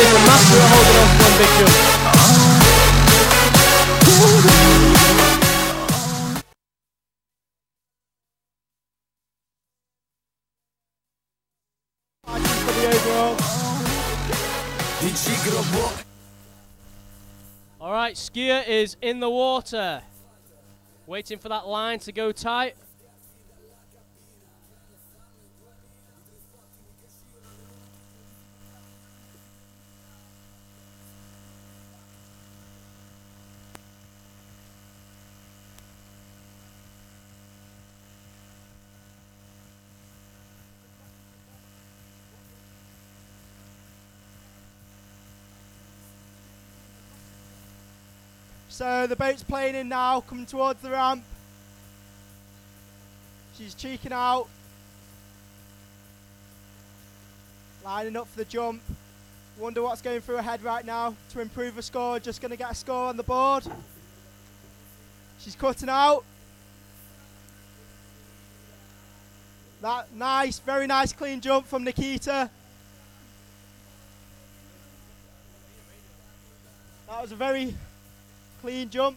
is the master at holding on to one big jump. For the overall. Alright, skier is in the water. Waiting for that line to go tight. So the boat's playing in now, coming towards the ramp. She's cheeking out. Lining up for the jump. Wonder what's going through her head right now to improve her score. Just going to get a score on the board. She's cutting out. That nice, very nice clean jump from Nikita. That was a very clean jump.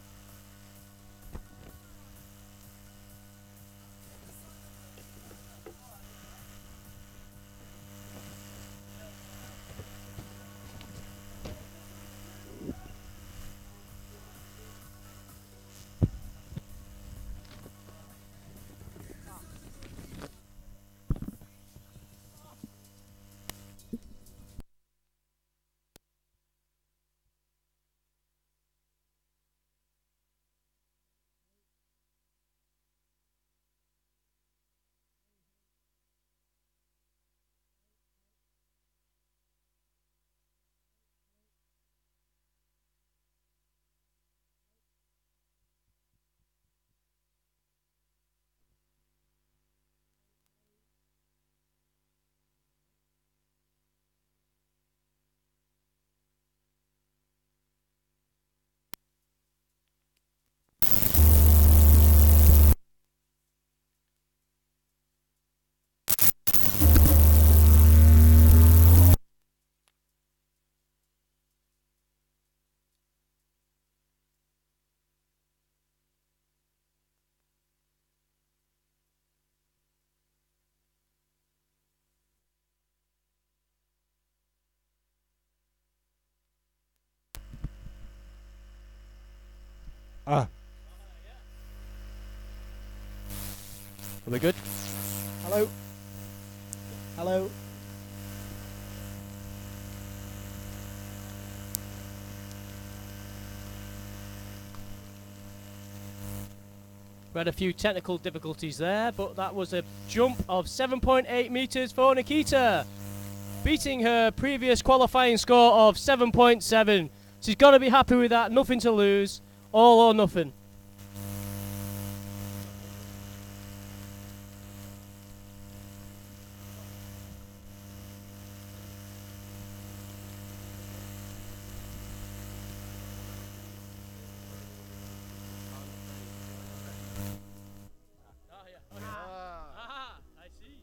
Are we good? Hello. Hello. We had a few technical difficulties there, but that was a jump of 7.8 meters for Nikita, beating her previous qualifying score of 7.7. She's got to be happy with that. Nothing to lose. All or nothing. I see.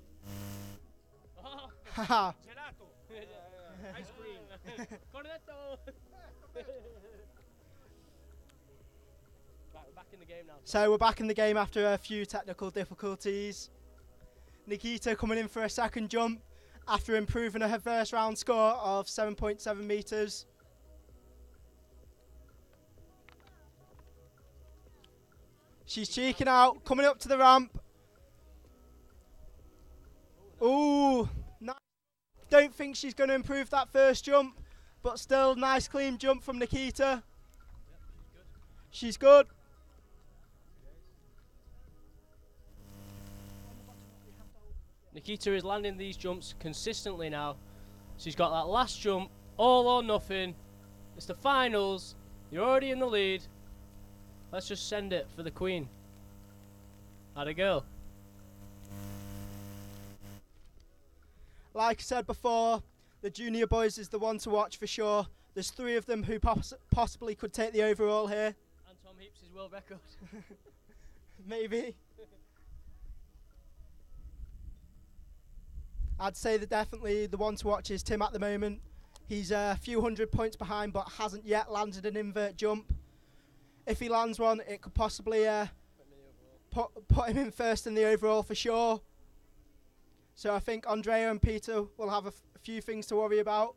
Haha. Gelato. Ice cream. Cornetto. Right, we're back in the game now. So we're back in the game after a few technical difficulties. Nikita coming in for a second jump after improving her first round score of 7.7 meters. She's cheeking out, coming up to the ramp. Ooh, nice. Don't think she's going to improve that first jump, but still nice clean jump from Nikita. She's good. Nikita is landing these jumps consistently now. She's got that last jump, all or nothing. It's the finals. You're already in the lead. Let's just send it for the Queen. Atta girl. Like I said before, the junior boys is the one to watch for sure. There's 3 of them who possibly could take the overall here. And Tom Heaps' world record. Maybe. I'd say that definitely the one to watch is Tim at the moment. He's a few hundred points behind, but hasn't yet landed an invert jump. If he lands one, it could possibly put him in first in the overall for sure. So I think Andrea and Peter will have a few things to worry about.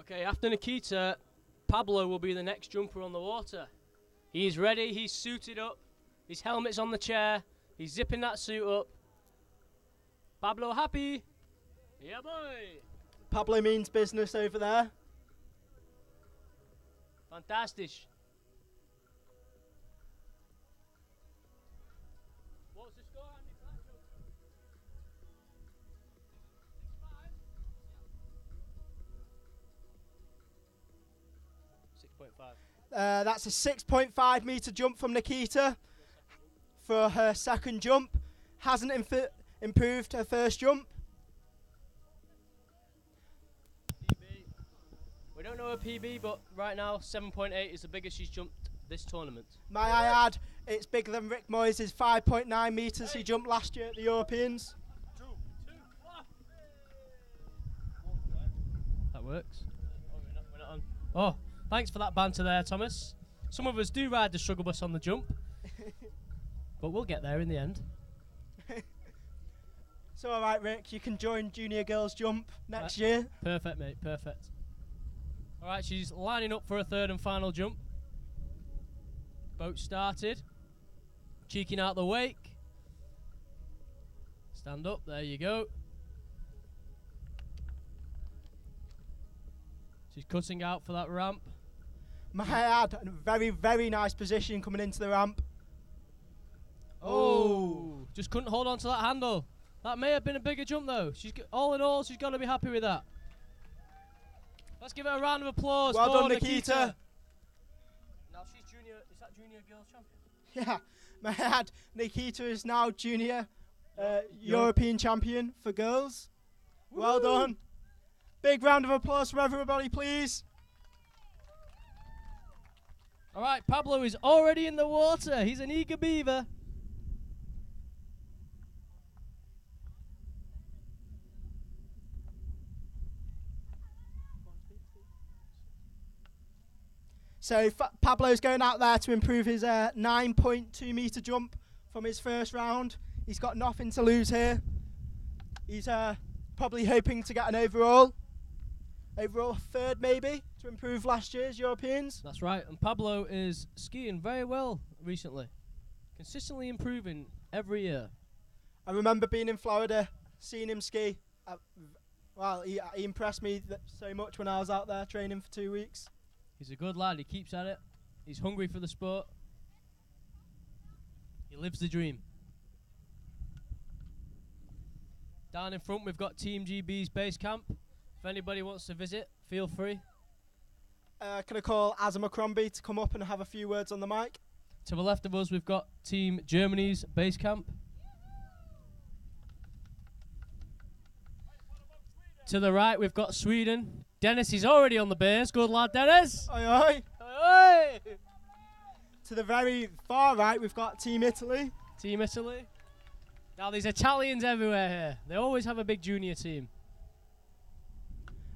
Okay, after Nikita, Pablo will be the next jumper on the water. He's ready, he's suited up, his helmet's on the chair, he's zipping that suit up. Pablo happy? Yeah, boy! Pablo means business over there. Fantastic. What's the score, Andy, for that jump? 6.5. That's a 6.5 metre jump from Nikita for her second jump. Hasn't improved her first jump. PB. We don't know her PB, but right now 7.8 is the biggest she's jumped this tournament. May I add, it's bigger than Rick Moyes' 5.9 metres he jumped last year at the Europeans. That works. Oh, we're not on. Oh, thanks for that banter there, Thomas. Some of us do ride the struggle bus on the jump, but we'll get there in the end. So all right, Rick, you can join Junior Girls Jump next year. Perfect, mate, perfect. All right, she's lining up for a third and final jump. Boat started. Cheeking out the wake. Stand up, there you go. She's cutting out for that ramp. May I add, a very, very nice position coming into the ramp. Oh, just couldn't hold on to that handle. That may have been a bigger jump though. All in all, she's got to be happy with that. Let's give her a round of applause. Well for done, Nikita. Now she's junior. Is that junior girls champion? Yeah, may I add, Nikita is now junior European champion for girls. Woo! Well done. Big round of applause for everybody, please. All right, Pablo is already in the water. He's an eager beaver. So Pablo's going out there to improve his 9.2 metre jump from his first round. He's got nothing to lose here. He's probably hoping to get an overall third maybe, to improve last year's Europeans. That's right, and Pablo is skiing very well recently. Consistently improving every year. I remember being in Florida, seeing him ski. Well, he impressed me so much when I was out there training for 2 weeks. He's a good lad, he keeps at it. He's hungry for the sport. He lives the dream. Down in front we've got Team GB's base camp. If anybody wants to visit, feel free. Can I call Abercrombie to come up and have a few words on the mic? To the left of us we've got Team Germany's base camp. To the right we've got Sweden. Dennis is already on the base. Good lad, Dennis. Oi, oi. Oi. To the very far right we've got Team Italy. Team Italy. Now there's Italians everywhere here. They always have a big junior team.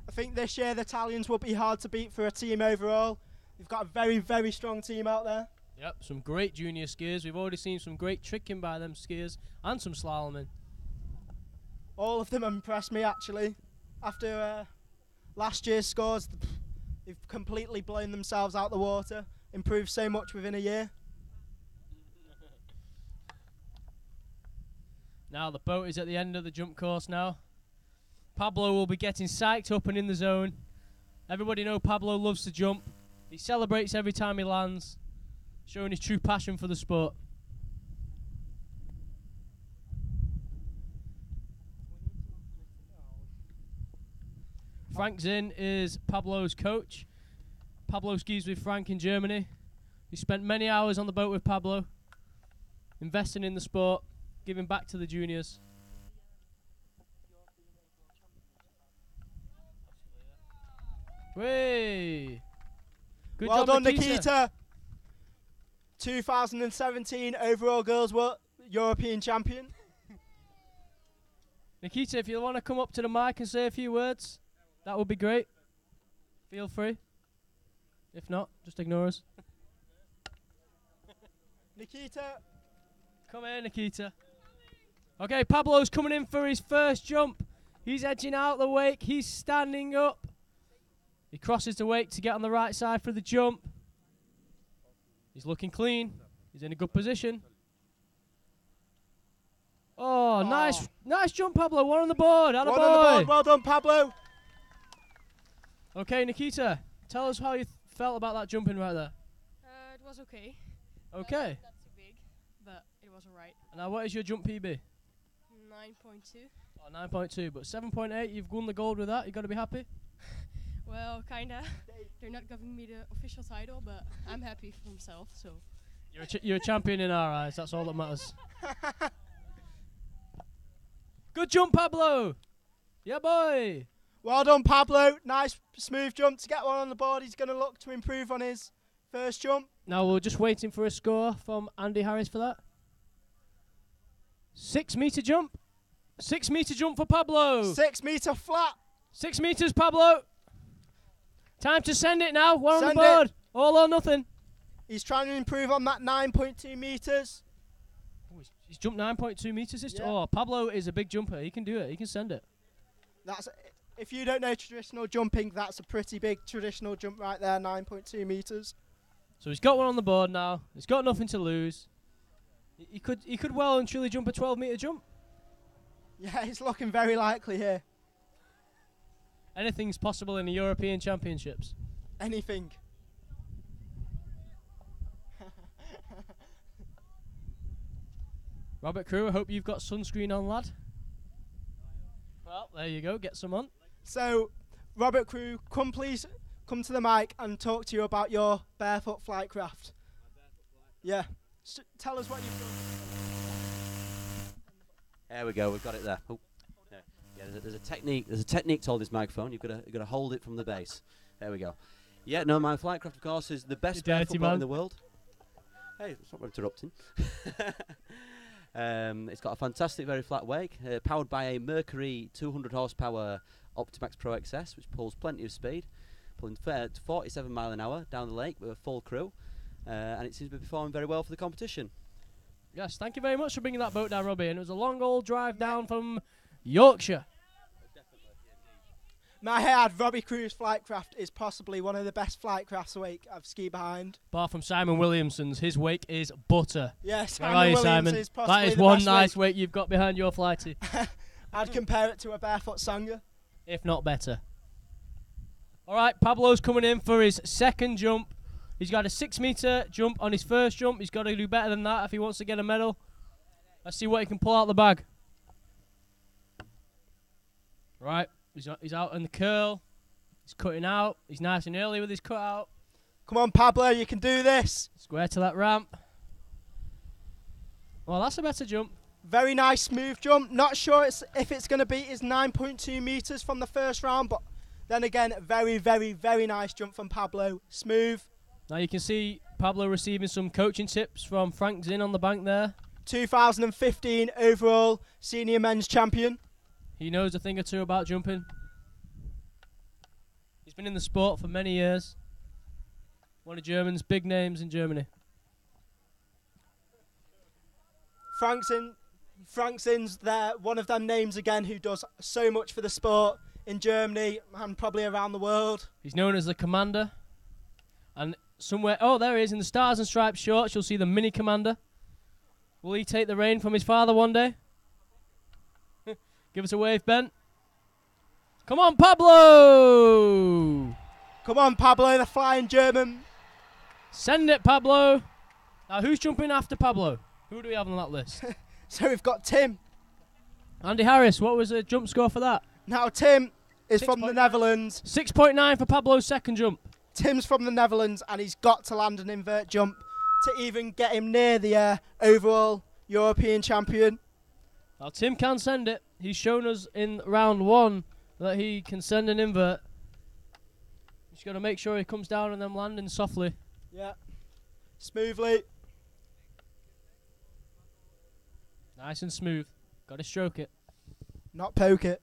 I think this year the Italians will be hard to beat for a team overall. They've got a very, very strong team out there. Yep, some great junior skiers. We've already seen some great tricking by them skiers and some slaloming. All of them impressed me actually. After last year's scores, they've completely blown themselves out the water. Improved so much within a year. Now the boat is at the end of the jump course now. Pablo will be getting psyched up and in the zone. Everybody know Pablo loves to jump. He celebrates every time he lands, showing his true passion for the sport. Frank Zinn is Pablo's coach. Pablo skis with Frank in Germany. He spent many hours on the boat with Pablo, investing in the sport, giving back to the juniors. Way! Good well job, done, Nikita. 2017 overall girls World European champion. Nikita, if you want to come up to the mic and say a few words, that would be great. Feel free. If not, just ignore us. Nikita. Come here, Nikita. Okay, Pablo's coming in for his first jump. He's edging out the wake. He's standing up. He crosses the wake to get on the right side for the jump. He's looking clean. He's in a good position. Oh, nice jump, Pablo. One on the board. Atta One on the board. Well done, Pablo. Okay, Nikita, tell us how you felt about that jumping right there. It was okay. Okay. Not too big, but it was alright. Now, what is your jump PB? 9.2. Oh, 9.2, but 7.8, you've won the gold with that. You got to be happy? Well, kinda. They're not giving me the official title, but I'm happy for myself, so. You're a champion in our eyes. That's all that matters. Good jump, Pablo. Yeah, boy. Well done, Pablo. Nice, smooth jump to get one on the board. He's going to look to improve on his first jump. Now we're just waiting for a score from Andy Harris for that. 6 meter jump. 6 meter jump for Pablo. 6 meter flat. 6 meters, Pablo. Time to send it now. One on the Send board. it. All or nothing. He's trying to improve on that 9.2 meters. Oh, he's jumped 9.2 meters this Yeah. Oh, Pablo is a big jumper. He can do it. He can send it. If you don't know traditional jumping, that's a pretty big traditional jump right there, 9.2 meters. So he's got one on the board now. He's got nothing to lose. He could well and truly jump a 12 meter jump. Yeah, it's looking very likely here. Anything's possible in the European Championships. Anything. Robert Crew, I hope you've got sunscreen on, lad. Well, there you go. Get some on. So, Robert Crew, please come to the mic and talk to you about your barefoot flight craft. Yeah. Tell us what you've done. There we go. We've got it there. Oh. Yeah, there's a technique. There's a technique to hold this microphone. You've got to hold it from the base. There we go. Yeah, no, my flight craft, of course, is the best barefoot boat in the world. Hey, stop interrupting. It's got a fantastic, very flat wake, powered by a Mercury 200 horsepower Optimax Pro XS, which pulls plenty of speed, pulling 47 mile an hour down the lake with a full crew, and it seems to be performing very well for the competition. Yes, thank you very much for bringing that boat down, Robbie. And it was a long old drive down from Yorkshire. My head, Robbie Crew's flight craft is possibly one of the best flight crafts wake I've skied behind. Apart from Simon Williamson's, his wake is butter. Yes, Where are you, Simon? Is possibly that is the one best nice wake you've got behind your flighty. I'd compare it to a barefoot Sangha. If not better. All right, Pablo's coming in for his second jump. He's got a 6 meter jump on his first jump. He's got to do better than that if he wants to get a medal. Let's see what he can pull out the bag. Right, he's out in the curl. He's cutting out. He's nice and early with his cut out. Come on, Pablo, you can do this. Square to that ramp. Well, that's a better jump. Very nice, smooth jump. Not sure if it's going to beat his 9.2 meters from the first round, but then again, very, very, very nice jump from Pablo. Smooth. Now you can see Pablo receiving some coaching tips from Frank Zinn on the bank there. 2015 overall senior men's champion. He knows a thing or two about jumping. He's been in the sport for many years. One of Germany's big names in Germany. Frank Zinn's there, one of them names again who does so much for the sport in Germany and probably around the world. He's known as the Commander. And somewhere, oh, there he is in the Stars and Stripes shorts. You'll see the Mini Commander. Will he take the reign from his father one day? Give us a wave, Ben. Come on, Pablo! Come on, Pablo, the flying German. Send it, Pablo. Now, who's jumping after Pablo? Who do we have on that list? So we've got Tim. Andy Harris, what was the jump score for that? Now, Tim is from the Netherlands. 6.9 for Pablo's second jump. Tim's from the Netherlands, and he's got to land an invert jump to even get him near the overall European champion. Now, Tim can send it. He's shown us in round one that he can send an invert. Just got to make sure he comes down and then landing softly. Yeah. Smoothly. Nice and smooth. Got to stroke it. Not poke it.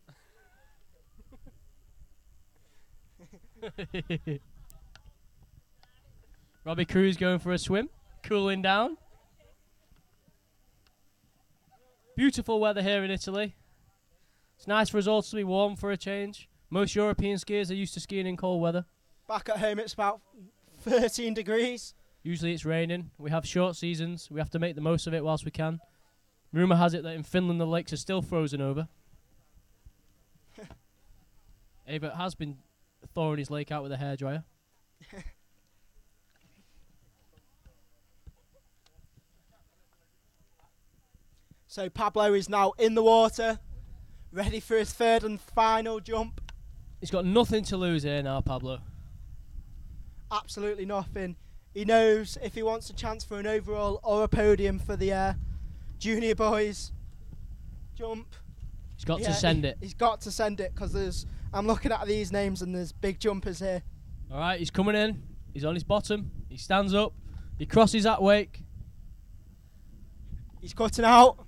Robbie Cruz going for a swim, cooling down. Beautiful weather here in Italy. It's nice for us all to be warm for a change. Most European skiers are used to skiing in cold weather. Back at home it's about 13 degrees. Usually it's raining. We have short seasons. We have to make the most of it whilst we can. Rumour has it that in Finland the lakes are still frozen over. Avert has been thawing his lake out with a hairdryer. So Pablo is now in the water, ready for his third and final jump. He's got nothing to lose here now, Pablo. Absolutely nothing. He knows if he wants a chance for an overall or a podium for the junior boys jump, He's got to send it. He's got to send it because I'm looking at these names and there's big jumpers here. All right, he's coming in. He's on his bottom. He stands up. He crosses that wake. He's cutting out.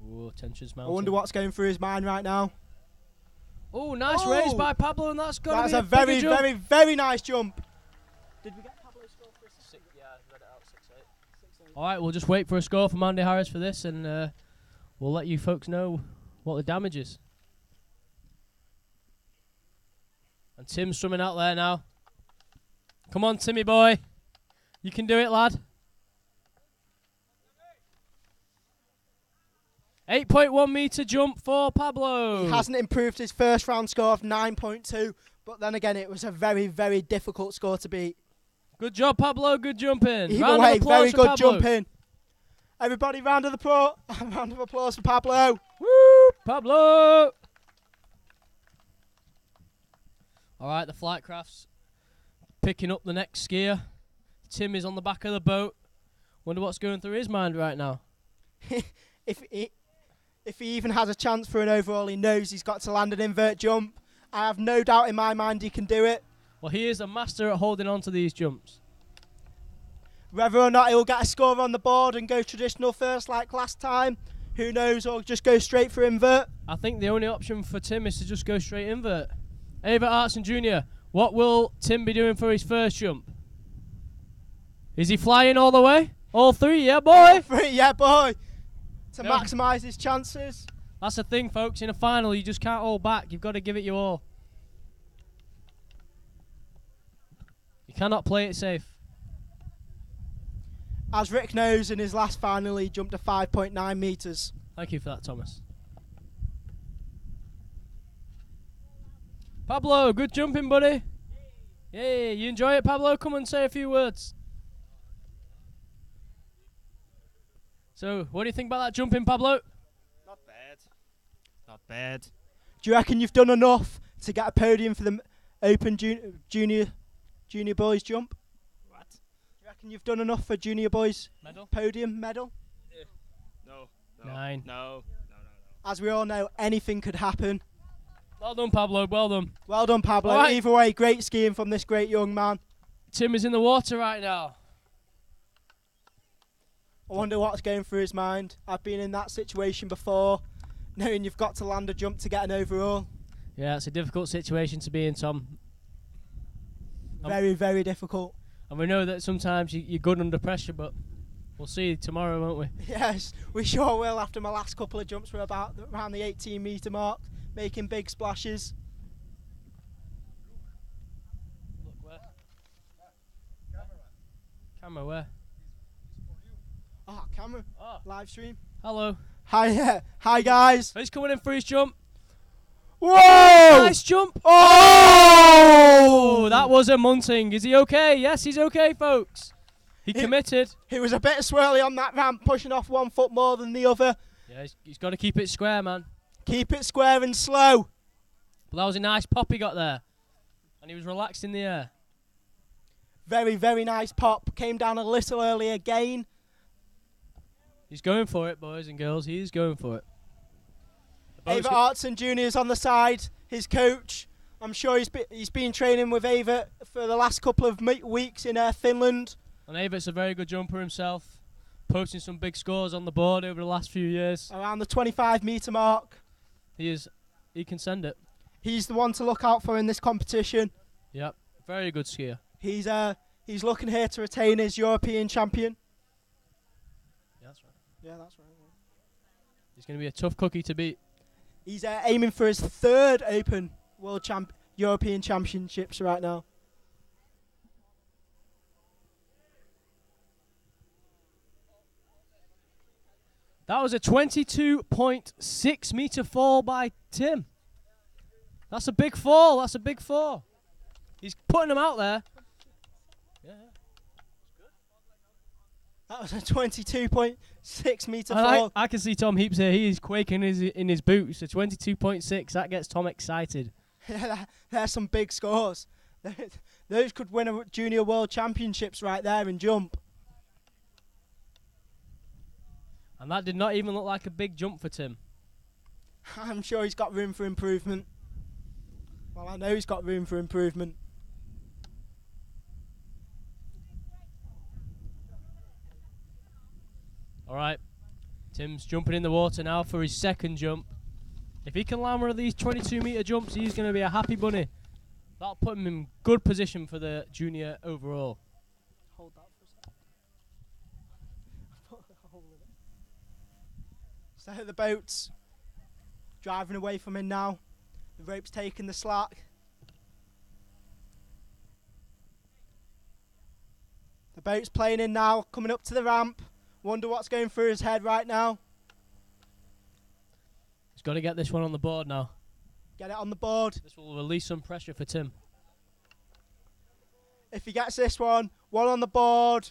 Ooh, tension's I mounting. wonder what's going through his mind right now. Oh, nice raise by Pablo, and that's got to be a very, very, very nice jump. Did we get Pablo's score for a 6? Yeah, I read it out 6-8. All right, we'll just wait for a score from Andy Harris for this, and we'll let you folks know what the damage is. And Tim's swimming out there now. Come on, Timmy boy. You can do it, lad. 8.1 metre jump for Pablo. He hasn't improved his first round score of 9.2, but then again, it was a very, very difficult score to beat. Good job, Pablo. Good jumping. Either way, very good jumping. Everybody, round of applause for Pablo. Woo, Pablo. All right, the flight craft's picking up the next skier. Tim is on the back of the boat. Wonder what's going through his mind right now. If he even has a chance for an overall, he knows he's got to land an invert jump. I have no doubt in my mind he can do it. Well, he is a master at holding on to these jumps. Whether or not he'll get a score on the board and go traditional first like last time, who knows, or just go straight for invert. I think the only option for Tim is to just go straight invert. Avert Artson Jr., what will Tim be doing for his first jump? Is he flying all the way? All three, yeah, boy? All three, yeah, boy. To No. maximise his chances. That's the thing, folks. In a final, you just can't hold back. You've got to give it your all. You cannot play it safe. As Rick knows, in his last final, he jumped to 5.9 metres. Thank you for that, Thomas. Pablo, good jumping, buddy. Yay, you enjoy it, Pablo? Come and say a few words. So, what do you think about that jumping, Pablo? Not bad. Not bad. Do you reckon you've done enough to get a podium for the Open junior boys jump? What? Do you reckon you've done enough for junior boys Medal? podium medal? No. 9. No. As we all know, anything could happen. Well done, Pablo. Well done. Well done, Pablo. All right. Either way, great skiing from this great young man. Tim is in the water right now. I wonder what's going through his mind. I've been in that situation before, knowing you've got to land a jump to get an overall. Yeah, it's a difficult situation to be in, Tom. Very, very difficult. And we know that sometimes you're good under pressure, but we'll see tomorrow, won't we? Yes, we sure will. After my last couple of jumps were about around the 18 metre mark, making big splashes. Look where? Camera where? Oh, camera. Oh. Live stream. Hello. Hi guys. He's coming in for his jump. Whoa! Nice jump. Oh! Oh, that was a munting. Is he okay? Yes, he's okay, folks. He committed. He was a bit swirly on that ramp, pushing off 1 foot more than the other. Yeah, he's got to keep it square, man. Keep it square and slow. But that was a nice pop he got there. And he was relaxed in the air. Very, very nice pop. Came down a little early again. He's going for it, boys and girls. He's going for it. Avert Artson Jr. is on the side. His coach. I'm sure he's been training with Avert for the last couple of weeks in Finland. And Avert's a very good jumper himself. posting some big scores on the board over the last few years. Around the 25-metre mark. He can send it. He's the one to look out for in this competition. Yep, very good skier. He's looking here to retain his European champion. Yeah, that's right. Yeah, that's right. He's going to be a tough cookie to beat. He's aiming for his third Open European Championships right now. That was a 22.6 metre fall by Tim. That's a big fall. That's a big fall. He's putting them out there. Yeah. That was a 22.6 metre fall. I can see Tom Heaps here. He is quaking in his boots. A 22.6. That gets Tom excited. There's some big scores. Those could win a Junior World Championships right there in jump. And that did not even look like a big jump for Tim. I'm sure he's got room for improvement. Well, I know he's got room for improvement. All right. Tim's jumping in the water now for his second jump. If he can land one of these 22-metre jumps, he's going to be a happy bunny. That'll put him in good position for the junior overall. Hold that for a second. So the boat's driving away from him now. The rope's taking the slack. The boat's playing in now, coming up to the ramp. Wonder what's going through his head right now. He's got to get this one on the board now. Get it on the board. This will release some pressure for Tim. If he gets this one on the board,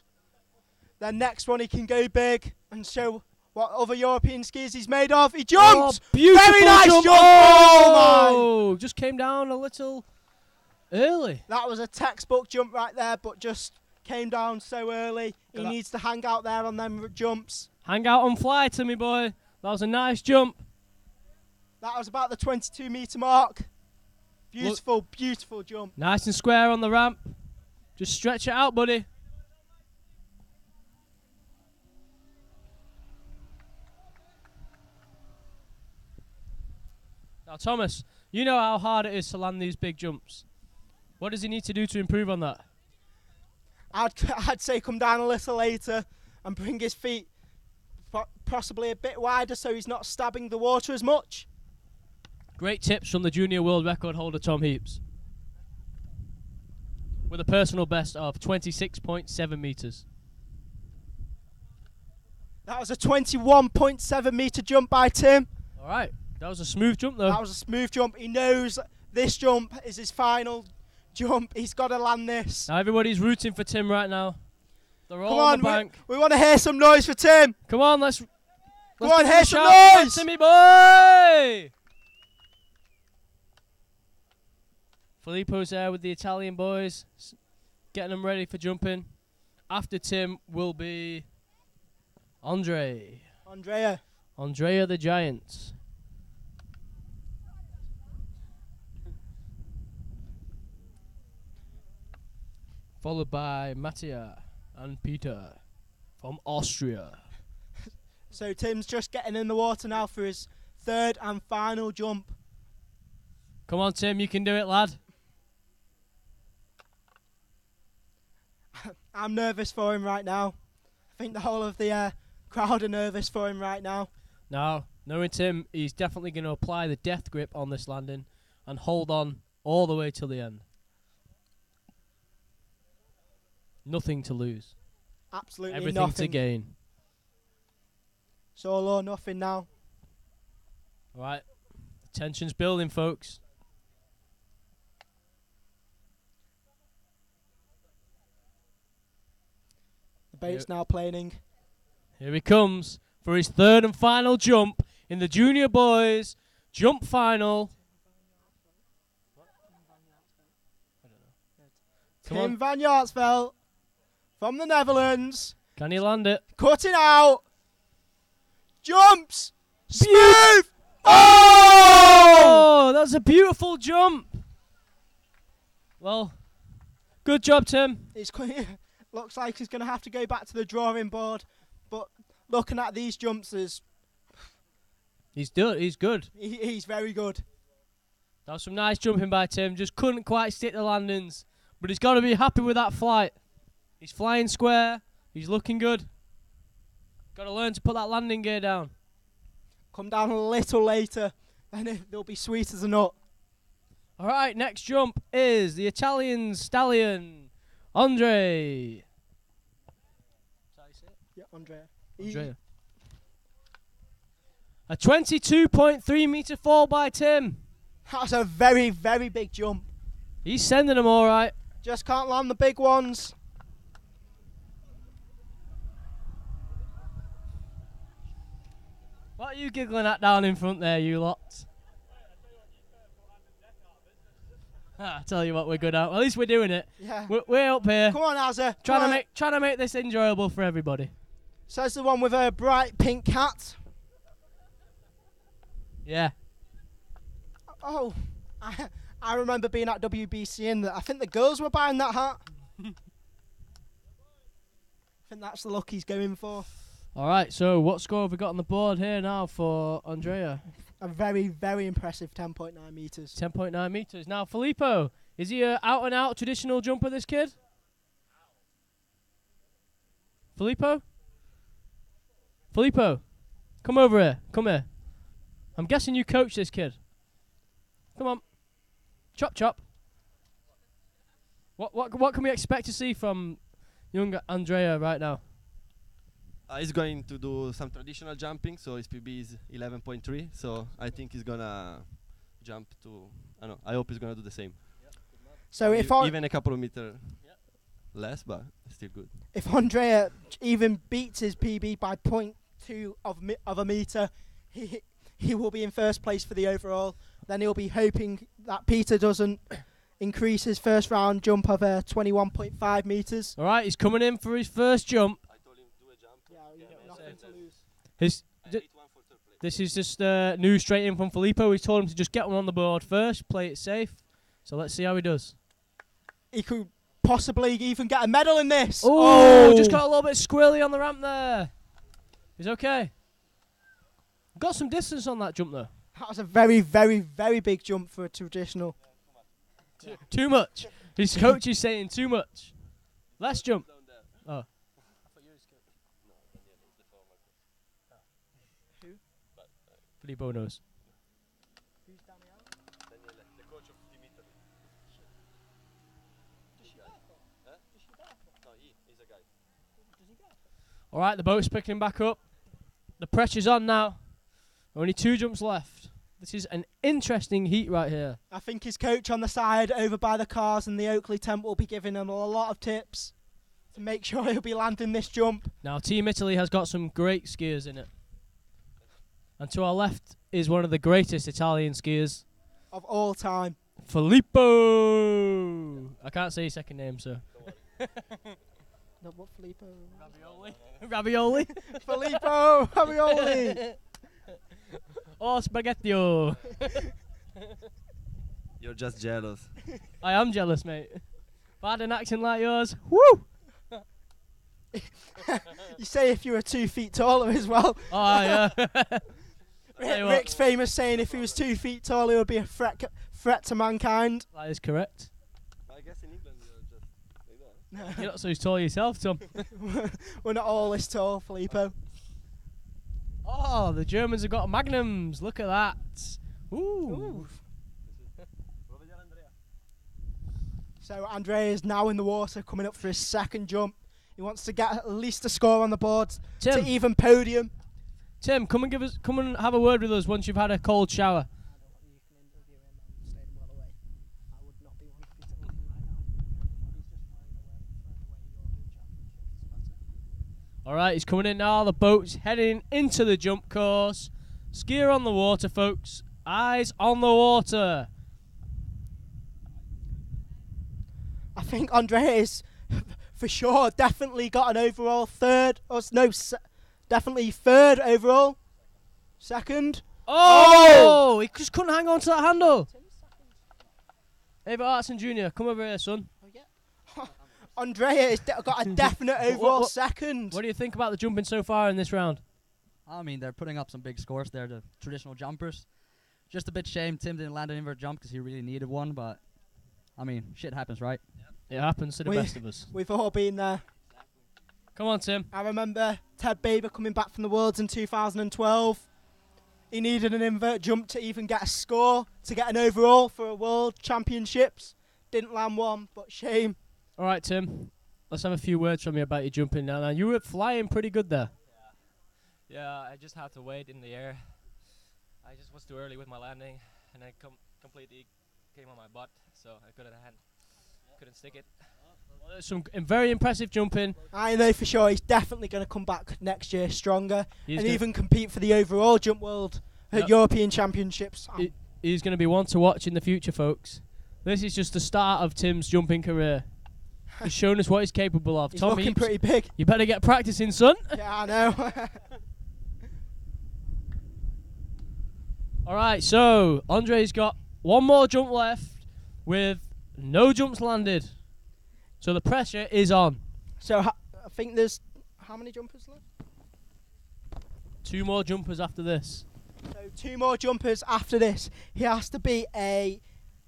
then next one he can go big and show what other European skis he's made of. He jumps! Oh, beautiful Very nice jump! Oh, just came down a little early. That was a textbook jump right there, but just came down so early. He needs to hang out there on them jumps. Hang out and fly, Timmy boy. That was a nice jump. That was about the 22-metre mark. Beautiful, beautiful jump. Nice and square on the ramp. Just stretch it out, buddy. Now, Thomas, you know how hard it is to land these big jumps. What does he need to do to improve on that? I'd say come down a little later and bring his feet possibly a bit wider so he's not stabbing the water as much. Great tips from the junior world record holder Tom Heaps. With a personal best of 26.7 metres. That was a 21.7 metre jump by Tim. All right. That was a smooth jump, though. That was a smooth jump. He knows this jump is his final jump. He's got to land this. Now everybody's rooting for Tim right now. They're all Come on on, the bank. we want to hear some noise for Tim. Come on, let's Come on, give him hear a some shout. noise. Timmy boy! Filippo's there with the Italian boys, getting them ready for jumping. After Tim will be Andrea the Giant. Followed by Mattia and Peter from Austria. So Tim's just getting in the water now for his third and final jump. Come on, Tim, you can do it, lad. I'm nervous for him right now. I think the whole of the crowd are nervous for him right now. Now, knowing Tim, he's definitely going to apply the death grip on this landing and hold on all the way till the end. Nothing to lose. Absolutely Everything nothing. to gain. It's all or nothing now. All right. The tension's building, folks. The boat's now planing. Here he comes for his third and final jump in the junior boys jump final. Tim van Yartsveld from the Netherlands. Can he land it? Cutting out. Jumps. Smooth. Oh! That's a beautiful jump. Well, good job, Tim. Looks like he's going to have to go back to the drawing board. But looking at these jumps, He's good. he's very good. That was some nice jumping by Tim. Just couldn't quite stick the landings. But he's got to be happy with that flight. He's flying square. He's looking good. Got to learn to put that landing gear down. Come down a little later, and they'll be sweet as a nut. All right, next jump is the Italian stallion, Andre. Yeah, Andrea. Andrea. A 22.3 metre fall by Tim. That's a very, very big jump. He's sending them all right. Just can't land the big ones. What are you giggling at down in front there, you lot? I tell you what, we're good at. At least we're doing it. Yeah. We're up here. Come on, Azza. Trying to make this enjoyable for everybody. So it's the one with a bright pink hat. Yeah. Oh, I remember being at WBC and I think the girls were buying that hat. I think that's the look he's going for. All right, so what score have we got on the board here now for Andrea? A very, very impressive 10.9 metres. 10.9 metres. Now, Filippo, is he a out-and-out traditional jumper, this kid? Filippo? Filippo, come over here. Come here. I'm guessing you coach this kid. Come on. Chop, chop. What can we expect to see from young Andrea right now? He's going to do some traditional jumping, so his PB is 11.3. So I think he's gonna jump to. I hope he's gonna do the same. So if even a couple of meters less, but still good. If Andrea even beats his PB by 0.2 of a meter, he will be in first place for the overall. Then he'll be hoping that Peter doesn't increase his first round jump of 21.5 meters. All right, he's coming in for his first jump. I told him do a jump. Nothing to lose. This is just news straight in from Filippo. He's told him to just get one on the board first, play it safe. So let's see how he does. He could possibly even get a medal in this. Oh, just got a little bit squirrely on the ramp there. He's okay. Got some distance on that jump though. That was a very, very, very big jump for a traditional. Too much. His coach is saying too much. Less jump. Oh. Filippo knows. The coach of Dimitri. No, he's a guy. All right, the boat's picking back up. The pressure's on now. Only 2 jumps left. This is an interesting heat right here. I think his coach on the side over by the cars in the Oakley tent will be giving him a lot of tips to make sure he'll be landing this jump. Now, Team Italy has got some great skiers in it. And to our left is one of the greatest Italian skiers of all time. Filippo! I can't say his second name, so. No, what Filippo? Ravioli. Ravioli. Filippo! Ravioli! Oh, spaghettio. You're just jealous. I am jealous, mate. If I had an accent like yours, woo! You say if you were 2 feet taller as well. Oh, yeah. Rick's famous saying if he was 2 feet tall, he would be a threat to mankind. That is correct. I guess in England you're just like that. You're not so tall yourself, Tom. We're not all this tall, Filippo. Oh, the Germans have got magnums. Look at that. Ooh. So Andrea is now in the water, coming up for his second jump. He wants to get at least a score on the board to even podium. Tim, come and have a word with us once you've had a cold shower. All right, he's coming in now. The boat's heading into the jump course. Skier on the water, folks. Eyes on the water. I think Andrea is, for sure, definitely got an overall third. Definitely third overall. Second. Oh! He just couldn't hang on to that handle. Ava Artson Jr., come over here, son. Andrea has got a definite overall second. What do you think about the jumping so far in this round? I mean, they're putting up some big scores there, the traditional jumpers. Just a bit shame Tim didn't land an invert jump because he really needed one, but, I mean, shit happens, right? It happens to the best of us. We've all been there. Come on, Tim. I remember Ted Baber coming back from the Worlds in 2012. He needed an invert jump to even get a score, to get an overall for a World Championships. Didn't land one, but shame. All right, Tim. Let's have a few words from you about your jumping now. Now, you were flying pretty good there. Yeah, I just had to wait in the air. I just was too early with my landing, and I completely came on my butt, so I couldn't stick it. Well, there's some very impressive jumping. I know for sure he's definitely going to come back next year stronger He's and even compete for the overall jump world at European Championships. He's going to be one to watch in the future, folks. This is just the start of Tim's jumping career. He's shown us what he's capable of. He's Tom looking Heaps, pretty big. you better get practicing, son. Yeah, I know. All right, so Andre's got one more jump left with no jumps landed. So the pressure is on. So I think there's how many jumpers left? 2 more jumpers after this. So 2 more jumpers after this. He has to be a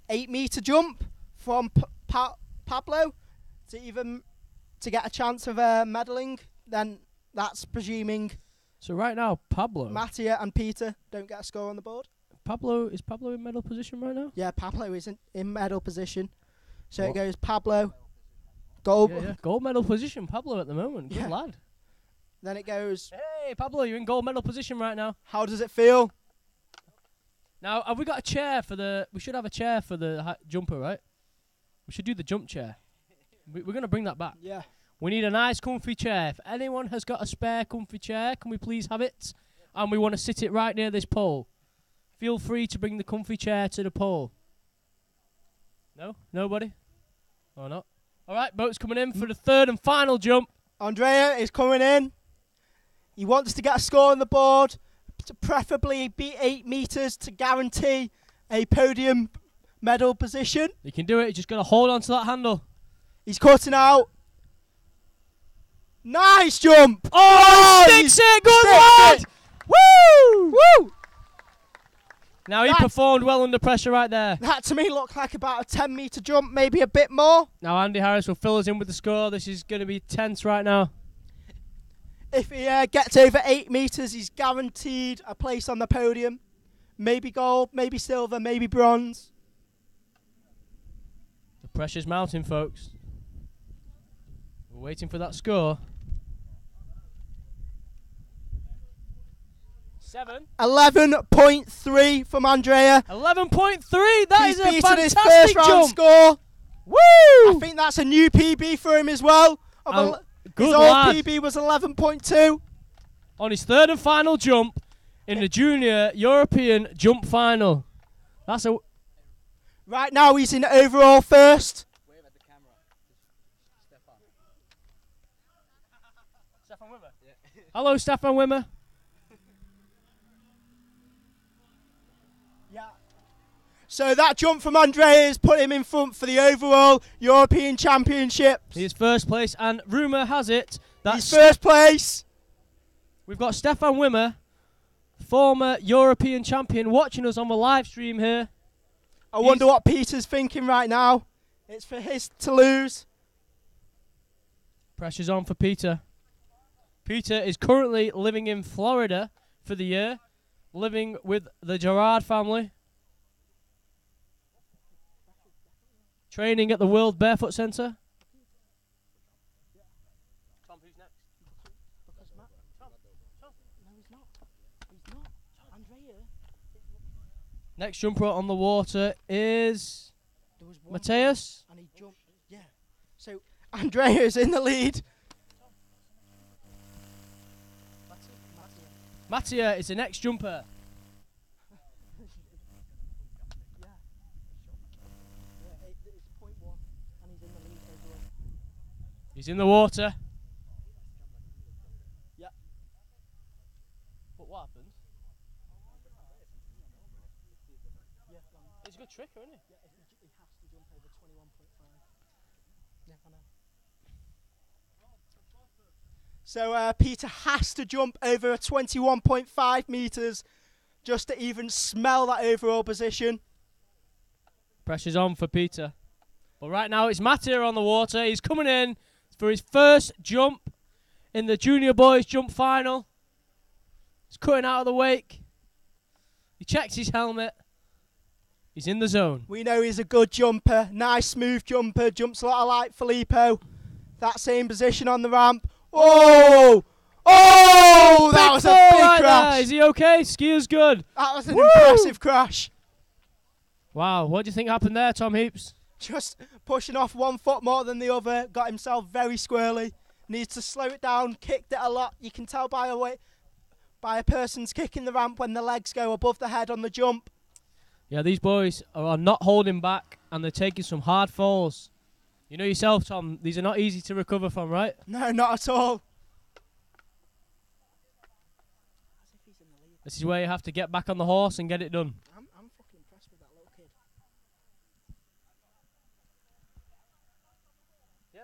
8-meter jump from Pablo to get a chance of medaling. Then that's presuming So right now, Pablo. Mattia and Peter don't get a score on the board. Is Pablo in medal position right now? Yeah, Pablo isn't in medal position. So What? it goes Pablo, gold. Yeah. Gold medal position, Pablo at the moment. Good Yeah. lad. Then it goes, Hey, Pablo, you're in gold medal position right now. how does it feel? Now, have we got a chair for the... We should have a chair for the jumper, right? We should do the jump chair. We're going to bring that back. Yeah. We need a nice comfy chair. If anyone has got a spare comfy chair, can we please have it? And we want to sit it right near this pole. Feel free to bring the comfy chair to the pole. No? Nobody? Or not? All right, boat's coming in for the 3rd and final jump. Andrea is coming in. He wants to get a score on the board, to preferably be 8 meters to guarantee a podium medal position. You can do it. You just got to hold on to that handle. He's cutting out. Nice jump! Oh, he sticks it! Good lad! Woo! Woo! Now, he performed well under pressure right there. That to me looked like about a 10-meter jump, maybe a bit more. Now, Andy Harris will fill us in with the score. This is going to be tense right now. If he gets over 8 meters, he's guaranteed a place on the podium. Maybe gold, maybe silver, maybe bronze. The pressure's mounting, folks. We're waiting for that score. 7. 11.3 from Andrea. 11.3. That He's is a beaten his fantastic first round jump. score. Woo! I think that's a new PB for him as well. Good His old lad. PB was 11.2. On his 3rd and final jump in the Junior European Jump Final. That's a... Right now he's in overall first. Wave at the camera. Stefan Wimmer. Hello, Stefan Wimmer. Yeah. So that jump from Andrea has put him in front for the overall European Championships. He's first place, and rumour has it that He's first place. we've got Stefan Wimmer, former European champion, watching us on the live stream here. I wonder what Peter's thinking right now. It's for his to lose. Pressure's on for Peter. Peter is currently living in Florida for the year, living with the Gerard family. Training at the World Barefoot Centre. Tom, who's next? Next jumper on the water is Mateus. And he jumped. Yeah. So Andrea is in the lead. Mattia is the next jumper. He's in the water. Yeah. But what happens? It's a good trick, isn't it? Yeah, he has to jump over 21.5. Yeah, I know. So Peter has to jump over a 21.5 metres just to even smell that overall position. Pressure's on for Peter. But right now it's Mattia on the water. He's coming in for his first jump in the junior boys jump final. He's cutting out of the wake. He checks his helmet. He's in the zone. We know he's a good jumper. Nice, smooth jumper. Jumps a lot like Filippo. That same position on the ramp. Oh! Oh! That was a big right crash. there. Is he okay? Skier's good. That was an impressive crash. Wow, what do you think happened there, Tom Heaps? Just pushing off 1 foot more than the other. Got himself very squirrely. Needs to slow it down. Kicked it a lot. You can tell by a person's kicking the ramp when the legs go above the head on the jump. Yeah, these boys are not holding back and they're taking some hard falls. You know yourself, Tom, these are not easy to recover from, right? No, not at all. This is where you have to get back on the horse and get it done. I'm fucking impressed with that little kid. Yeah.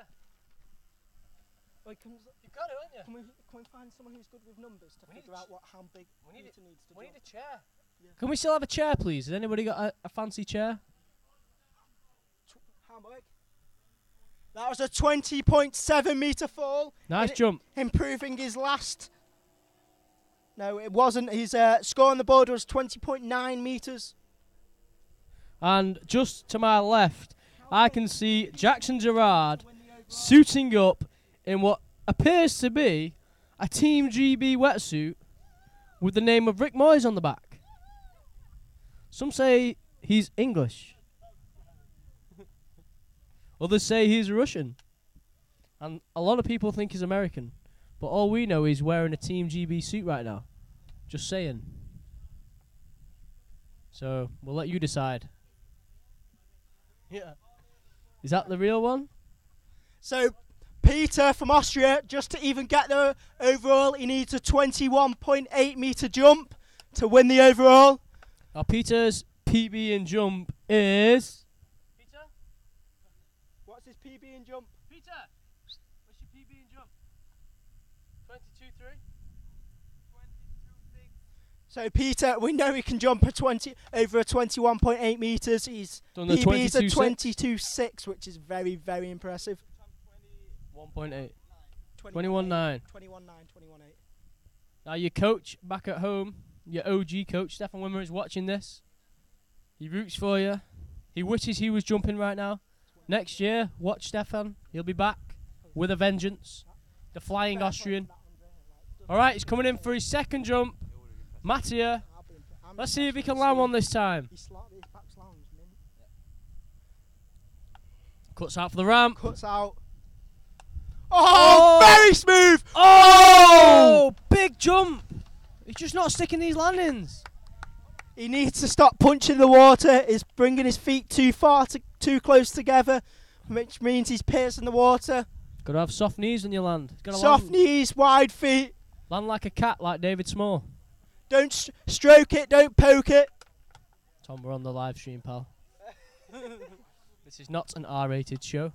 Well, You've got it, haven't you? can we find someone who's good with numbers to figure out how big Peter needs to We jump? need a chair. Yeah. Can we still have a chair, please? Has anybody got a fancy chair? How big? That was a 20.7 metre fall. Nice jump. Improving his last. No, it wasn't. His score on the board was 20.9 metres. And just to my left, I can see Jackson Gerard suiting up in what appears to be a Team GB wetsuit with the name of Rick Moyes on the back. Some say he's English. Others say he's Russian. And a lot of people think he's American. But all we know is wearing a Team GB suit right now. Just saying. So, we'll let you decide. Yeah. Is that the real one? So, Peter from Austria, just to even get the overall, he needs a 21.8 metre jump to win the overall. Now, Peter's PB in jump is... Peter? What's his PB in jump? Peter! What's your PB in jump? 22.3? So Peter, we know he can jump over a 21.8 metres. His Done the PB's a 22.6. 22.6, which is very, very impressive. 1.8. 21.9. 21.9, 21.8. Now, your coach back at home, your OG coach, Stefan Wimmer, is watching this. He roots for you. He wishes he was jumping right now. Next year, watch Stefan. He'll be back with a vengeance. The flying Austrian. All right, he's coming in for his second jump. Mattia. Let's see if he can land one this time. Cuts out for the ramp. Cuts out. Oh, very smooth. Oh, big jump. He's just not sticking these landings. He needs to stop punching the water. He's bringing his feet too close together, which means he's piercing the water. Got to have soft knees when you land. Soft knees, wide feet. Land like a cat, like David Small. Don't stroke it, don't poke it. Tom, we're on the live stream, pal. This is not an R-rated show.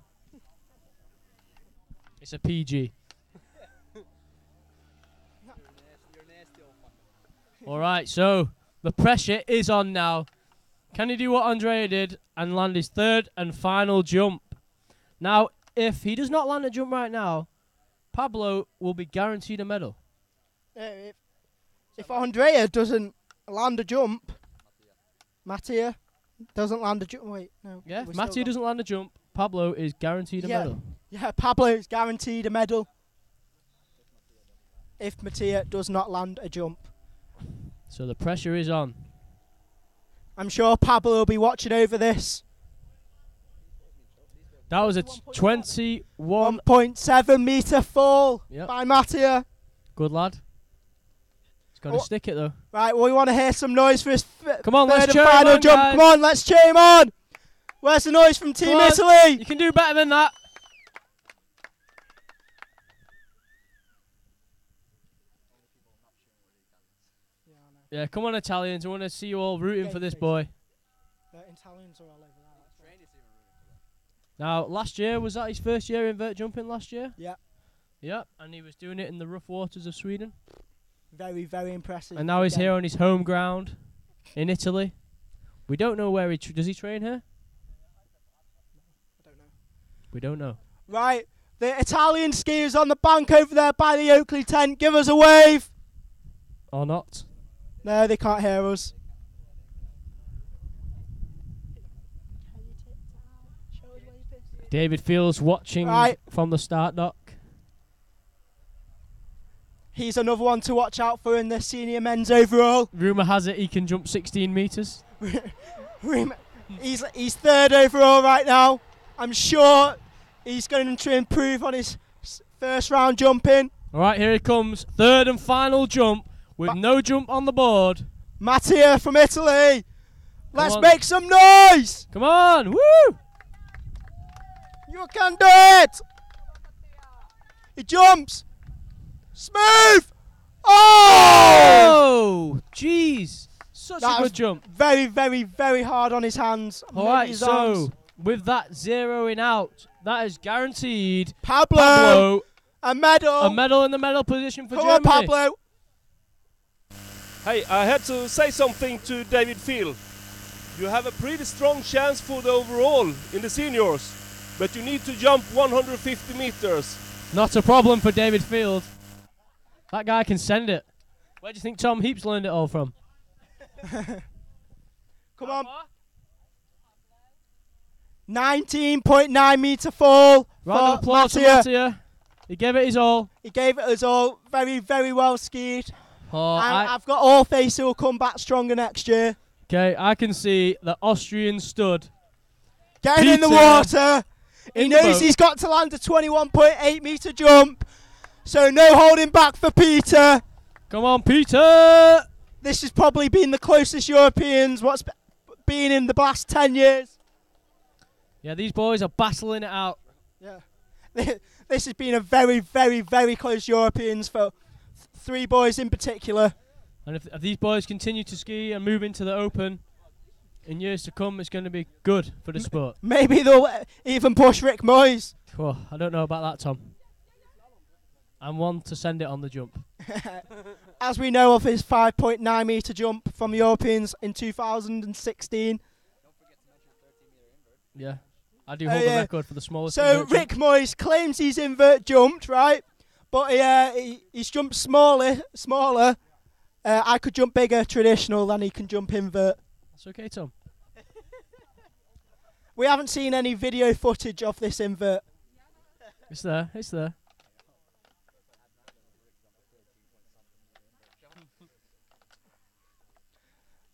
It's a PG. All right, so the pressure is on now. Can he do what Andrea did and land his third and final jump? Now, if he does not land a jump right now, Pablo will be guaranteed a medal. If Andrea doesn't land a jump, Mattia doesn't land a jump. Wait, no. Yeah, if Mattia doesn't land a jump, Pablo is guaranteed a medal. Yeah, Pablo is guaranteed a medal if Mattia does not land a jump. So the pressure is on. I'm sure Pablo will be watching over this. That was a 1.7 metre fall by Mattia. Good lad. He's got to stick it though. Right, well, we want to hear some noise for his Come on, let's third cheer and him final on, jump. guys. Come on, let's cheer him on. Where's the noise from Team Italy? You can do better than that. Yeah, come on, Italians. I want to see you all rooting for this boy. Italians are all over that. Now, last year, was that his first year in vert jumping last year? Yeah. Yep, and he was doing it in the rough waters of Sweden. Very, very impressive. And now he's again. here on his home ground in Italy. We don't know where does he train here? I don't know. We don't know. Right, the Italian skiers on the bank over there by the Oakley tent. Give us a wave. Or not. No, they can't hear us. David Fields watching from the start dock. He's another one to watch out for in the senior men's overall. Rumour has it he can jump 16 metres. He's third overall right now. I'm sure he's going to improve on his first round jumping. All right, here he comes. Third and final jump with no jump on the board. Mattia from Italy. Let's on. make some noise. Come on. Woo! You can do it. He jumps. Smooth. Oh! Oh, jeez. Such That a was good jump. Very, very, very hard on his hands. All right, so with that zeroing out, that is guaranteed Pablo, a medal. a medal in the medal position for Come on, Germany. Pablo. Hey, I had to say something to David Field. You have a pretty strong chance for the overall in the seniors, but you need to jump 150 meters. Not a problem for David Field. That guy can send it. Where do you think Tom Heaps learned it all from? Come on. 19.9 metre fall. Round of for applause for Mattia. Mattia. He gave it his all. He gave it us all. Very, very well skied. Oh, I've got all faith he'll come back stronger next year. Okay, I can see the Austrian stud. Getting in the Peter water. He in the knows boat. he's got to land a 21.8 metre jump. So no holding back for Peter. Come on, Peter! This has probably been the closest Europeans what's been in the last 10 years. Yeah, these boys are battling it out. Yeah. This has been a very, very, very close Europeans for three boys in particular. And if these boys continue to ski and move into the open in years to come, it's going to be good for the sport. Maybe they'll even push Rick Moyes. Oh, I don't know about that, Tom. I'm one to send it on the jump. As we know of his 5.9 metre jump from the Europeans in 2016. Yeah, I do hold the record for the smallest. So invert Rick jump. Moyes claims he's invert jumped, right? But he's jumped smaller. I could jump bigger traditional than he can jump invert. That's okay, Tom. We haven't seen any video footage of this invert. It's there. It's there.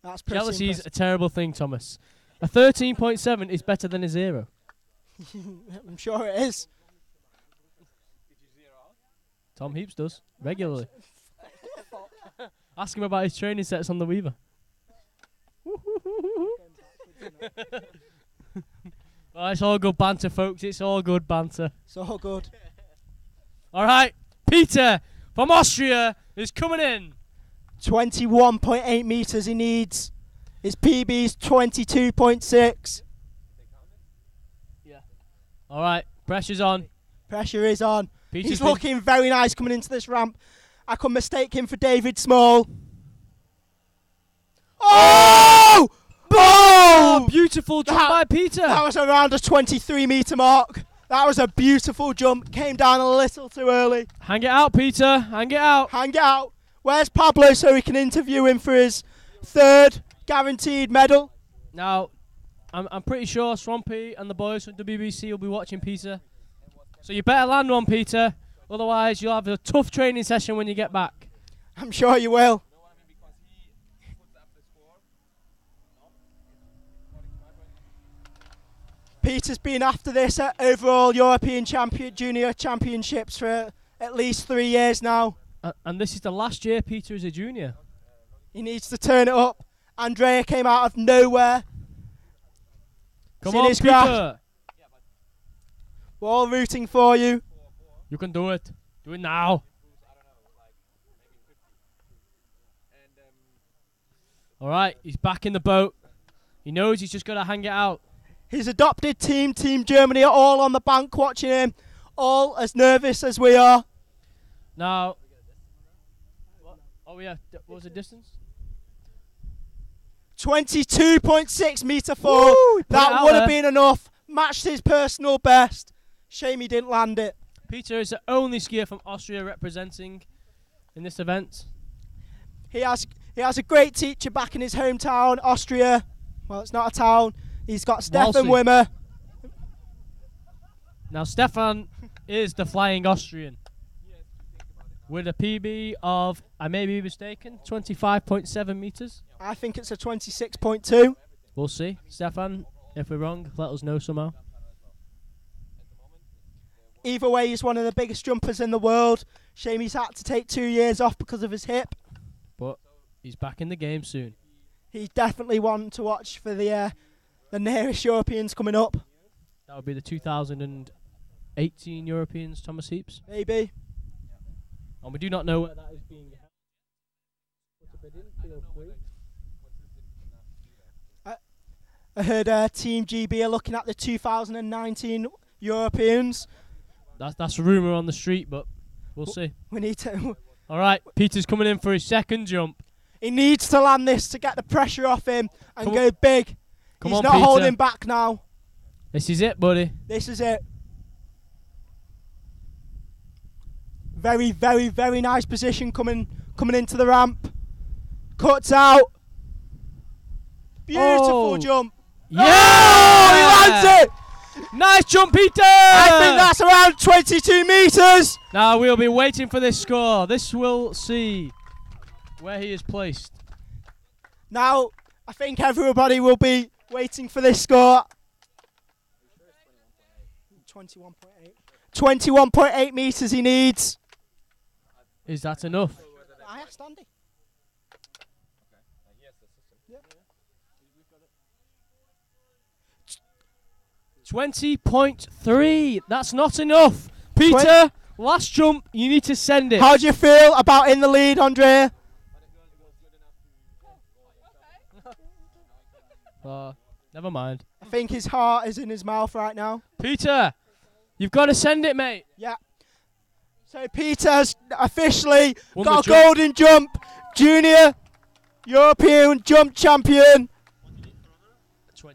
That's pretty Jealousy is impressive. a terrible thing, Thomas. A 13.7 is better than a 0. I'm sure it is. Tom Heaps does regularly. Ask him about his training sets on the Weaver. Oh, it's all good banter, folks. It's all good banter. It's all good. All right, Peter from Austria is coming in. 21.8 metres he needs. His PB's 22.6. All right, pressure's on. Pressure is on. Peter's He's been- looking very nice coming into this ramp. I could mistake him for David Small. Oh! Oh, Boom! beautiful jump by Peter. That was around a 23 metre mark. That was a beautiful jump. Came down a little too early. Hang it out, Peter. Hang it out. Hang it out. Where's Pablo so we can interview him for his third guaranteed medal? Now, I'm pretty sure Swampy and the boys from the BBC will be watching Peter. So you better land one, Peter. Otherwise, you'll have a tough training session when you get back. I'm sure you will. Peter's been after this overall European Junior Championships for at least 3 years now. And this is the last year Peter is a junior. He needs to turn it up. Andrea came out of nowhere. Come It's in on, his grasp. Peter. We're all rooting for you. You can do it. Do it now. All right, he's back in the boat. He knows he's just got to hang it out. His adopted team, Team Germany, are all on the bank watching him. All as nervous as we are. Now, oh yeah, what was the distance? 22.6 meter fall. Woo, he put it That out would there. have been enough. Matched his personal best. Shame he didn't land it. Peter is the only skier from Austria representing in this event. He has a great teacher back in his hometown, Austria. Well, it's not a town. He's got Stefan Walsing. Wimmer. Now Stefan is the flying Austrian with a PB of, I may be mistaken, 25.7 meters. I think it's a 26.2. We'll see. Stefan, if we're wrong, let us know somehow. Either way, he's one of the biggest jumpers in the world. Shame he's had to take 2 years off because of his hip. But he's back in the game soon. He's definitely one to watch for the nearest Europeans coming up. That would be the 2018 Europeans, Thomas Heaps. Maybe. And we do not know where that is being held. Feel free. I heard Team GB are looking at the 2019 Europeans. That's a rumour on the street, but we'll see. We need to. All right, Peter's coming in for his second jump. He needs to land this to get the pressure off him and Come go big. Come He's on, not Peter. holding back now. This is it, buddy. This is it. Very, very, very nice position coming into the ramp. Cuts out. Beautiful Oh. jump. Yeah! Oh, he lands it. Nice jump, Peter! I think that's around 22 meters. Now we'll be waiting for this score. This will see where he is placed. Now, I think everybody will be waiting for this score. 21.8. 21.8 meters he needs. Is that enough? I asked Andy. 20.3. That's not enough. Peter, last jump. You need to send it. How do you feel about in the lead, Andrea? Never mind. I think his heart is in his mouth right now. Peter, you've got to send it, mate. Yeah. So Peter's officially Won got a the jump. golden jump. Junior European jump champion. 21.8.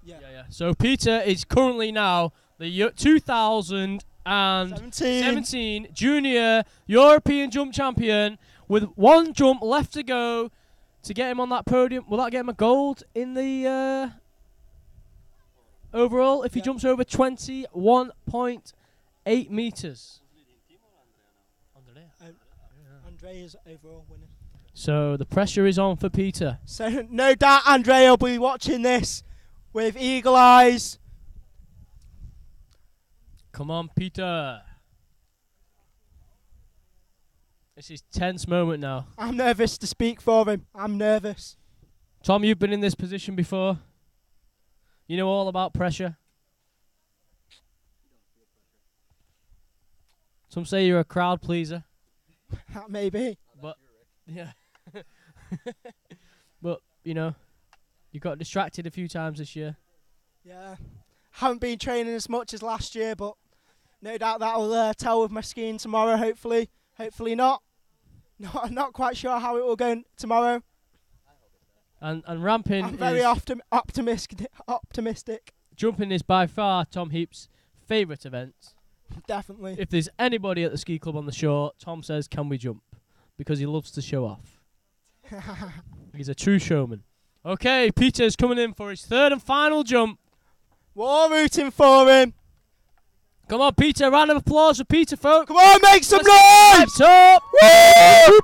Yeah. So Peter is currently now the 2017 Junior European Jump Champion with one jump left to go to get him on that podium. Will that get him a gold in the overall if he jumps over 21.8 meters? Andrea's overall winner. So the pressure is on for Peter. So no doubt Andrea will be watching this with eagle eyes. Come on, Peter. This is tense moment now. I'm nervous to speak for him. I'm nervous. Tom, you've been in this position before. You know all about pressure. Some say you're a crowd pleaser. Maybe. But, yeah. But, you know, you got distracted a few times this year. Yeah. Haven't been training as much as last year, but no doubt that'll tell with my skiing tomorrow, hopefully. Hopefully not. No, I'm not quite sure how it will go tomorrow. And ramping I'm very optimistic. Jumping is by far Tom Heap's favourite event. Definitely. If there's anybody at the ski club on the shore, Tom says, can we jump? Because he loves to show off. He's a true showman. Okay, Peter's coming in for his third and final jump. We're all rooting for him. Come on, Peter. Round of applause for Peter, folks. Come on, make some noise! Steps up. Woo!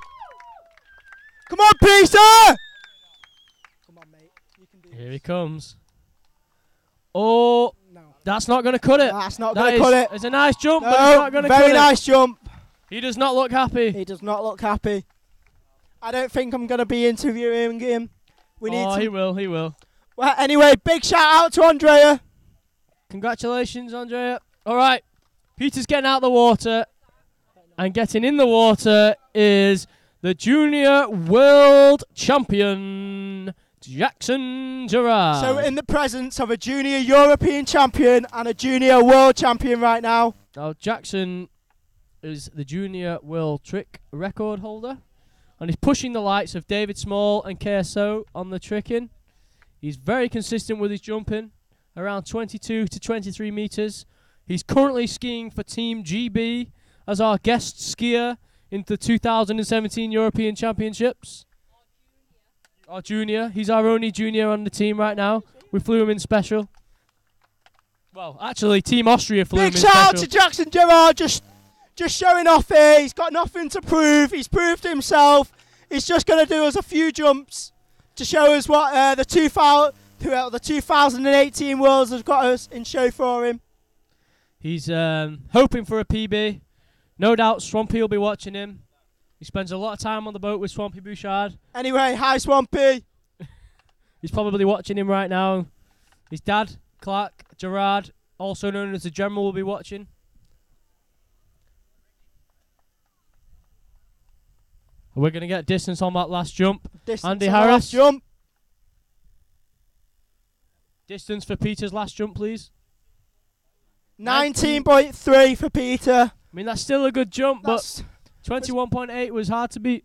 Come on, Peter! Come on, mate. You can do Here he comes. Oh, No. that's not going to cut it. That's not That going to cut it. It's a nice jump, but it's No, not going to cut very it. nice jump. He does not look happy. He does not look happy. I don't think I'm going to be interviewing him. We need He will. Well, anyway, big shout out to Andrea. Congratulations, Andrea. All right. Peter's getting out of the water. And getting in the water is the Junior World Champion, Jackson Gerard. So in the presence of a Junior European Champion and a Junior World Champion right now. Now, Jackson is the junior world trick record holder. And he's pushing the likes of David Small and KSO on the tricking. He's very consistent with his jumping, around 22 to 23 metres. He's currently skiing for Team GB as our guest skier in the 2017 European Championships. Our junior. He's our only junior on the team right now. We flew him in special. Well, actually, Team Austria flew him in special. Big shout out to Jackson Gerard, just showing off here. He's got nothing to prove. He's proved himself. He's just going to do us a few jumps to show us what the 2018 Worlds has got us in show for him. He's hoping for a PB. No doubt Swampy will be watching him. He spends a lot of time on the boat with Swampy Bouchard. Anyway, hi Swampy. He's probably watching him right now. His dad, Clark Gerard, also known as the General, will be watching. We're going to get distance on that last jump. Distance Andy on the Harris. last jump. Distance for Peter's last jump, please. 19.3 for Peter. I mean, that's still a good jump, but 21.8 was hard to beat.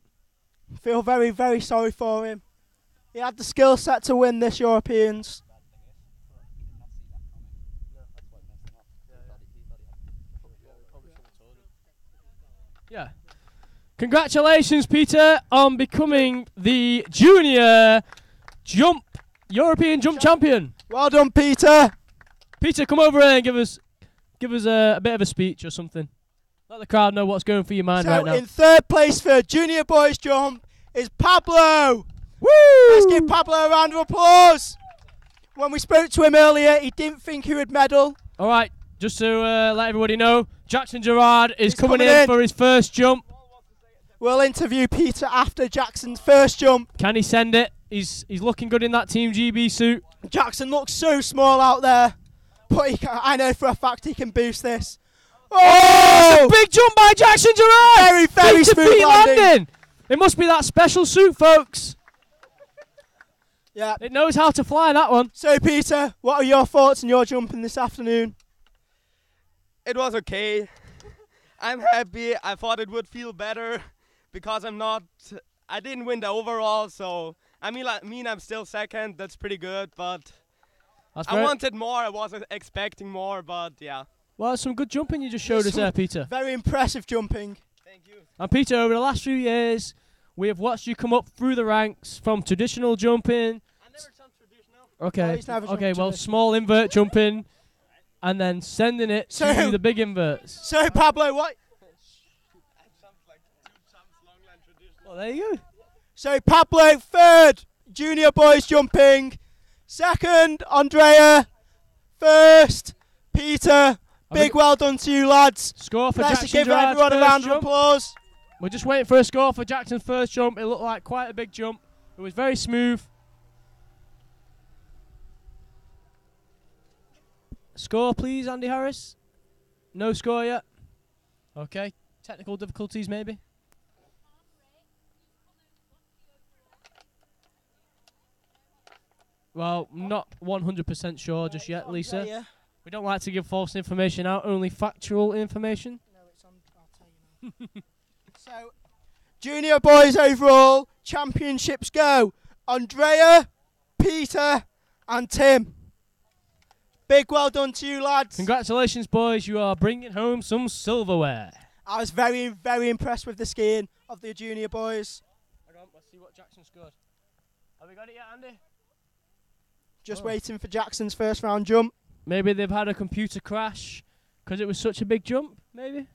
Feel very, very sorry for him. He had the skill set to win this Europeans. Yeah. Congratulations, Peter, on becoming the junior European jump champion. Well done, Peter. Peter, come over here and give us a bit of a speech or something. Let the crowd know what's going through your mind right now. In third place for junior boys jump is Pablo. Woo! Let's give Pablo a round of applause. When we spoke to him earlier, he didn't think he would medal. All right, just to let everybody know, Jackson Gerard is coming in for his first jump. We'll interview Peter after Jackson's first jump. Can he send it? He's looking good in that Team GB suit. Jackson looks so small out there, but I know for a fact he can boost this. Oh! Big jump by Jackson Gerard! Very, very smooth landing. It must be that special suit, folks. Yeah. It knows how to fly, that one. So, Peter, what are your thoughts on your jumping this afternoon? It was okay. I'm happy. I thought it would feel better because I didn't win the overall, so I mean I'm still second. That's pretty good, but I wanted more. I wasn't expecting more, but yeah. Well, some good jumping you just showed us there, Peter. Very impressive jumping. Thank you. And Peter, over the last few years, we have watched you come up through the ranks from traditional jumping. I never jumped traditional. Okay, well, small invert jumping, and then sending it to the big inverts. So, Pablo, what? I jumped like 2 jumps longline traditional. Well, there you go. So, Pablo, third, junior boys jumping. Second, Andrea. First, Peter. Big well done to you, lads. Score for Let's Jackson give Gerard's everyone a first round of jump. applause. We're just waiting for a score for Jackson's first jump. It looked like quite a big jump. It was very smooth. Score, please, Andy Harris. No score yet. Okay. Technical difficulties, maybe. Well, not 100% sure just yet, Lisa. Yeah. We don't like to give false information out, only factual information. No, it's on. I'll tell you now. So, junior boys overall, championships go. Andrea, Peter, and Tim. Big well done to you, lads. Congratulations, boys. You are bringing home some silverware. I was very, very impressed with the skiing of the junior boys. Hang on, let's see what Jackson scored. Have we got it yet, Andy? Just waiting for Jackson's first round jump. Maybe they've had a computer crash because it was such a big jump, maybe?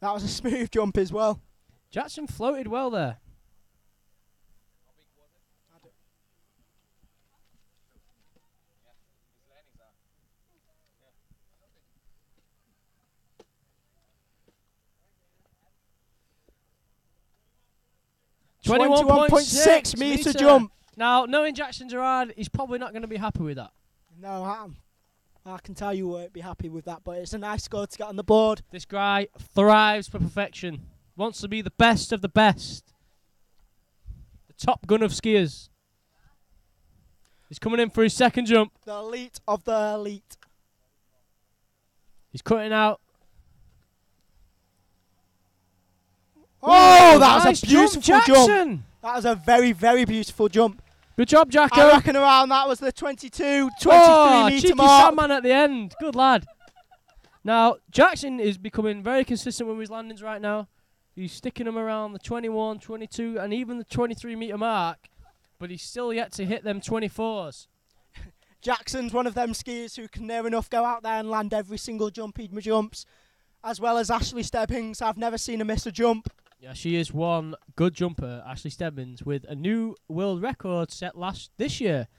That was a smooth jump as well. Jackson floated well there. How big was it? 21.6 metre jump. Now, knowing Jackson Gerard, he's probably not going to be happy with that. No, I can tell you won't be happy with that, but it's a nice score to get on the board. This guy thrives for perfection. Wants to be the best of the best. The top gun of skiers. He's coming in for his second jump. The elite of the elite. He's cutting out. Oh, that was nice a beautiful jump. Jackson. That was a very, very beautiful jump. Good job, Jacko. I reckon around that was the 22, 23 metre cheeky mark. Sandman at the end. Good lad. Now, Jackson is becoming very consistent with his landings right now. He's sticking them around the 21, 22, and even the 23 metre mark, but he's still yet to hit them 24s. Jackson's one of them skiers who can near enough go out there and land every single jump he jumps, as well as Ashley Stebbings. I've never seen her miss a jump. Yeah, she is one good jumper, Ashley Stebbins, with a new world record set this year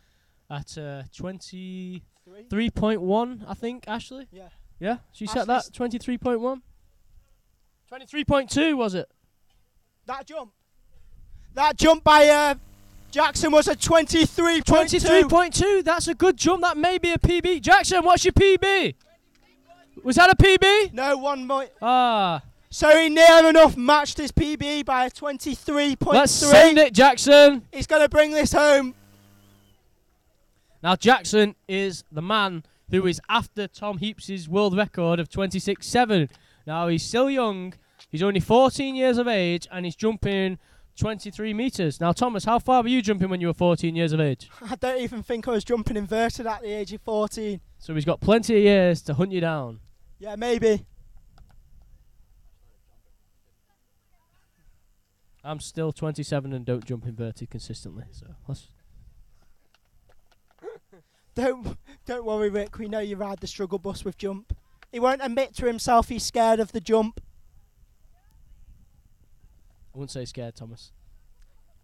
at 23.1, I think, Ashley? Yeah. Yeah, she set that, 23.1? 23.2, was it? That jump by Jackson was a 23.2. 23.2, that's a good jump. That may be a PB. Jackson, what's your PB? Was that a PB? No, 1 more. Ah. So he near enough matched his PB by a 23.3. Let's send it, Jackson. He's going to bring this home. Now, Jackson is the man who is after Tom Heaps's world record of 26.7. Now, he's still young. He's only 14 years of age, and he's jumping 23 metres. Now, Thomas, how far were you jumping when you were 14 years of age? I don't even think I was jumping inverted at the age of 14. So he's got plenty of years to hunt you down. Yeah, maybe. I'm still 27 and don't jump inverted consistently. So Don't worry, Rick. We know you ride the struggle bus with jump. He won't admit to himself he's scared of the jump. I wouldn't say scared, Thomas.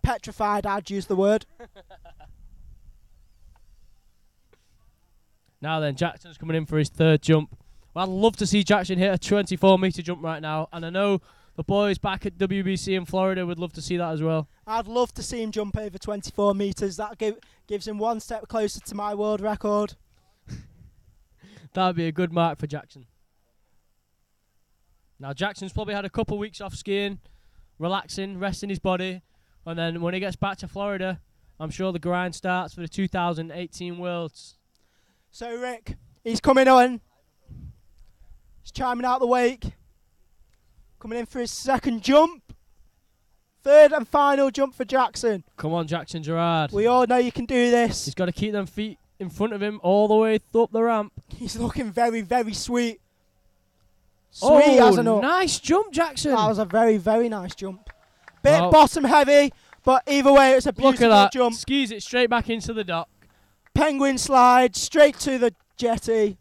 Petrified, I'd use the word. Now then, Jackson's coming in for his third jump. Well, I'd love to see Jackson hit a 24-metre jump right now, and I know the boys back at WBC in Florida would love to see that as well. I'd love to see him jump over 24 metres. That gives him one step closer to my world record. That would be a good mark for Jackson. Now, Jackson's probably had a couple weeks off skiing, relaxing, resting his body, and then when he gets back to Florida, I'm sure the grind starts for the 2018 Worlds. So, Rick, he's coming on. He's chiming out the wake. Coming in for his second jump. Third and final jump for Jackson. Come on, Jackson Gerard. We all know you can do this. He's got to keep them feet in front of him all the way up the ramp. He's looking very, very sweet. Sweet as an up. Nice jump, Jackson. That was a very, very nice jump. Bit bottom heavy, but either way, it's a beautiful Look at that. jump. Skis it straight back into the dock. Penguin slide straight to the jetty.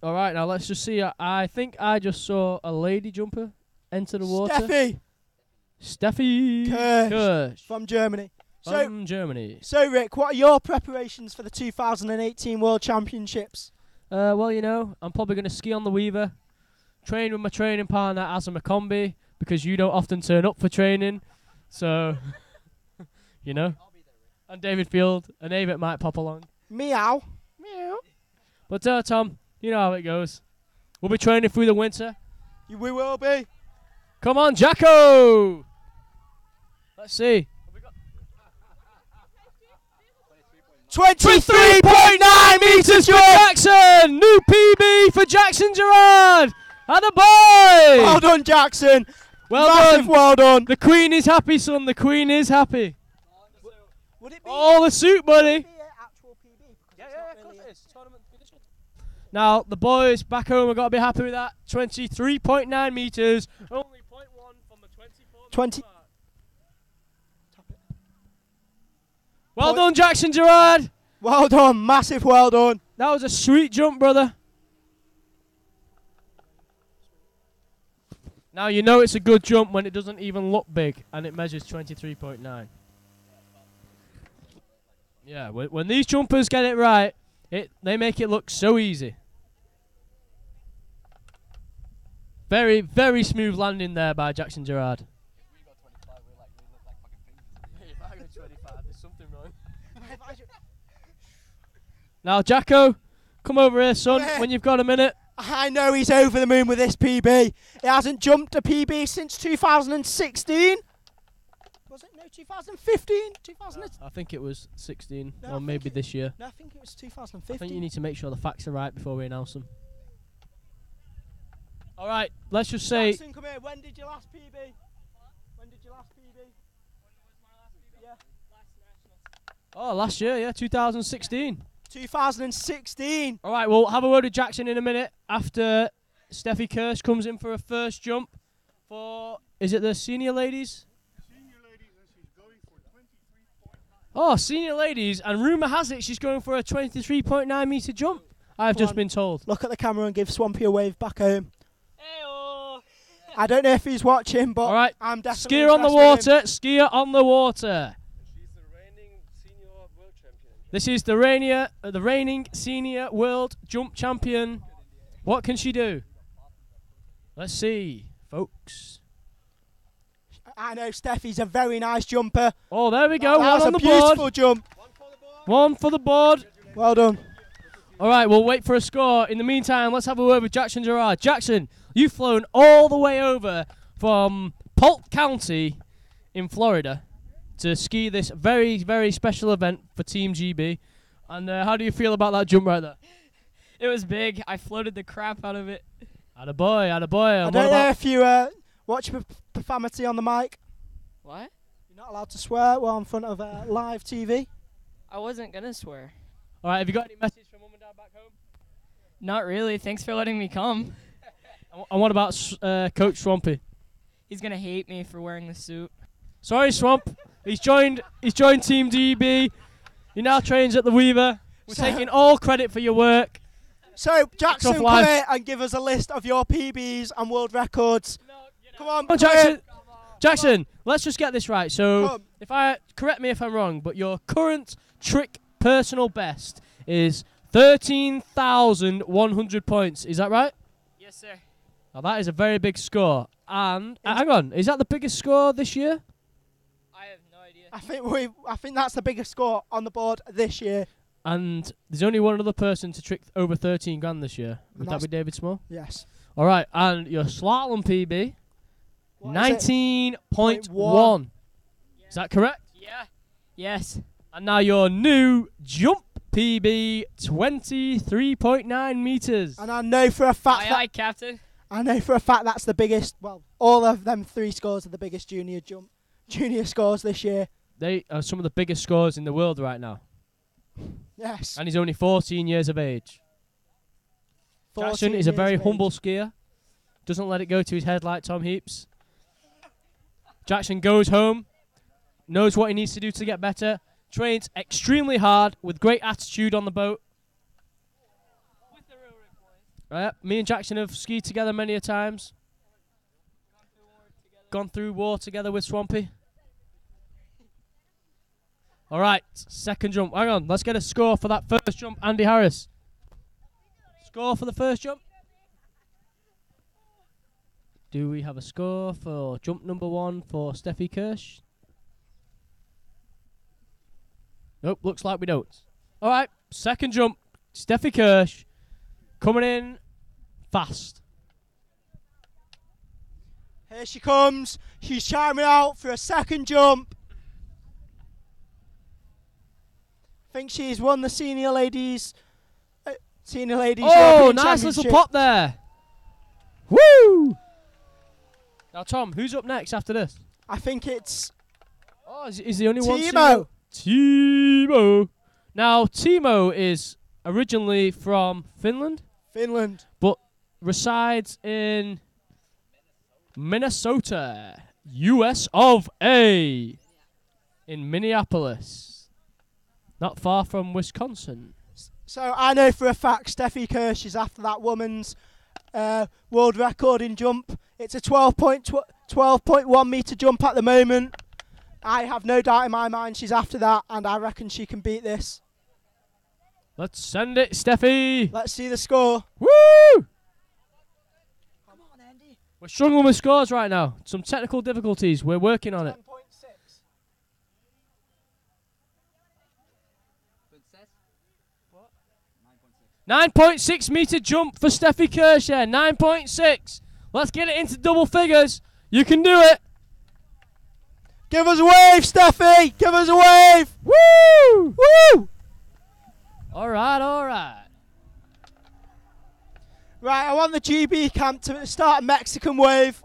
All right, now let's just see. I think I just saw a lady jumper enter the water. Steffi Kirsch. From Germany. From Germany. So, Rick, what are your preparations for the 2018 World Championships? Well, you know, I'm probably going to ski on the Weaver, train with my training partner, Asa McCombie, because you don't often turn up for training. So, you know. And David Field, and Avett might pop along. Meow. Meow. But, Tom, you know how it goes. We'll be training through the winter. We will be. Come on, Jacko! Let's see. 23.9 metres for Jackson! New PB for Jackson Gerard! And a boy! Well done, Jackson. Well done. Well done. The Queen is happy, son. The Queen is happy. Would it be all the suit, buddy. Actual PB? Yeah, of course it is. Tournament condition. Now, the boys back home have got to be happy with that. 23.9 metres. Only 0.1 from the 24 mark. Well done, Jackson Gerard. Well done. Massive well done. That was a sweet jump, brother. Now, you know it's a good jump when it doesn't even look big and it measures 23.9. Yeah, when these jumpers get it right, they make it look so easy. Very, very smooth landing there by Jackson Gerard. If I go 25, there's something wrong. Now, Jacko, come over here, son, when you've got a minute. I know he's over the moon with this PB. He hasn't jumped a PB since 2016. Was it? No, 2015? I think it was 16, or maybe this year. No, I think it was 2015. I think you need to make sure the facts are right before we announce them. All right, let's just say... Jackson, come here. When did you last PB? your last PB? Yeah. Oh, last year, yeah, 2016. 2016. All right, we'll have a word with Jackson in a minute after Steffi Kirsch comes in for a first jump for, is it the senior ladies? Senior ladies, and she's going for 23.9. Oh, senior ladies, and rumour has it she's going for a 23.9 metre jump. I've just been told. Look at the camera and give Swampy a wave back home. Hey-oh. I don't know if he's watching, but All right, I'm definitely skier on the impressed with him. water, skier on the water. She's the reigning senior world champion. This is the reigning senior world jump champion. What can she do? Let's see, folks. I know Steffi's a very nice jumper. Oh, there we go. That One was on a the beautiful board. jump. One for the board. Well done. All right, we'll wait for a score. In the meantime, let's have a word with Jackson Gerard. Jackson, you've flown all the way over from Polk County in Florida to ski this very, very special event for Team GB. And how do you feel about that jump right there? It was big. I floated the crap out of it. Attaboy, attaboy. I And don't what know about if you watch profanity on the mic. What? You're not allowed to swear while in front of live TV. I wasn't gonna swear. All right, have you got any message from Mum and Dad back home? Not really. Thanks for letting me come. And what about Coach Swampy? He's gonna hate me for wearing the suit. Sorry, Swamp. He's joined Team DB. He now trains at the Weaver. We're taking all credit for your work. So, Jackson, Tough come life. here and give us a list of your PBs and world records. Come on, Come on, Jackson. Jackson, let's just get this right. So, Come. correct me if I'm wrong, but your current trick personal best is 13,100 points. Is that right? Yes, sir. Now that is a very big score. And hang on, is that the biggest score this year? I have no idea. I think that's the biggest score on the board this year. And there's only one other person to trick over 13 grand this year. Would that that's- be David Small? Yes. All right, and your slalom PB, What is it? 19.1. Is that correct? Yeah. Yes. And now your new jump PB, 23.9 meters. And I know for a fact Aye, that aye, Captain. I know for a fact that's the biggest. Well, all of them three scores are the biggest junior scores this year. They are some of the biggest scores in the world right now. Yes. And he's only 14 years of age. 14 Jackson is a years very of humble age. skier. Doesn't let it go to his head like Tom Heaps. Jackson goes home, knows what he needs to do to get better, trains extremely hard with great attitude on the boat. Right, me and Jackson have skied together many a times. Gone through war together with Swampy. All right, second jump. Hang on, let's get a score for that first jump, Andy Harris. Score for the first jump? Do we have a score for jump number 1 for Steffi Kirsch? Nope, looks like we don't. All right, second jump. Steffi Kirsch coming in fast. Here she comes. She's chiming out for a second jump. I think she's won the senior ladies. Oh, European nice little Championship. pop there. Woo! Now, Tom, who's up next after this? I think it's Oh, is the only one? Timo. Timo. Now, Timo is originally from Finland, but resides in Minnesota, US of A, in Minneapolis, not far from Wisconsin. So I know for a fact Steffi Kirsch is after that woman's world record in jump. It's a 12.1 metre jump at the moment. I have no doubt in my mind she's after that, and I reckon she can beat this. Let's send it, Steffi. Let's see the score. Woo! Come on, Andy. We're struggling with scores right now. Some technical difficulties. We're working on it. 9.6 metre jump for Steffi Kirsch here. 9.6. Let's get it into double figures. You can do it. Give us a wave, Steffi. Give us a wave. Woo! Woo! All right, all right. Right, I want the GB camp to start a Mexican wave.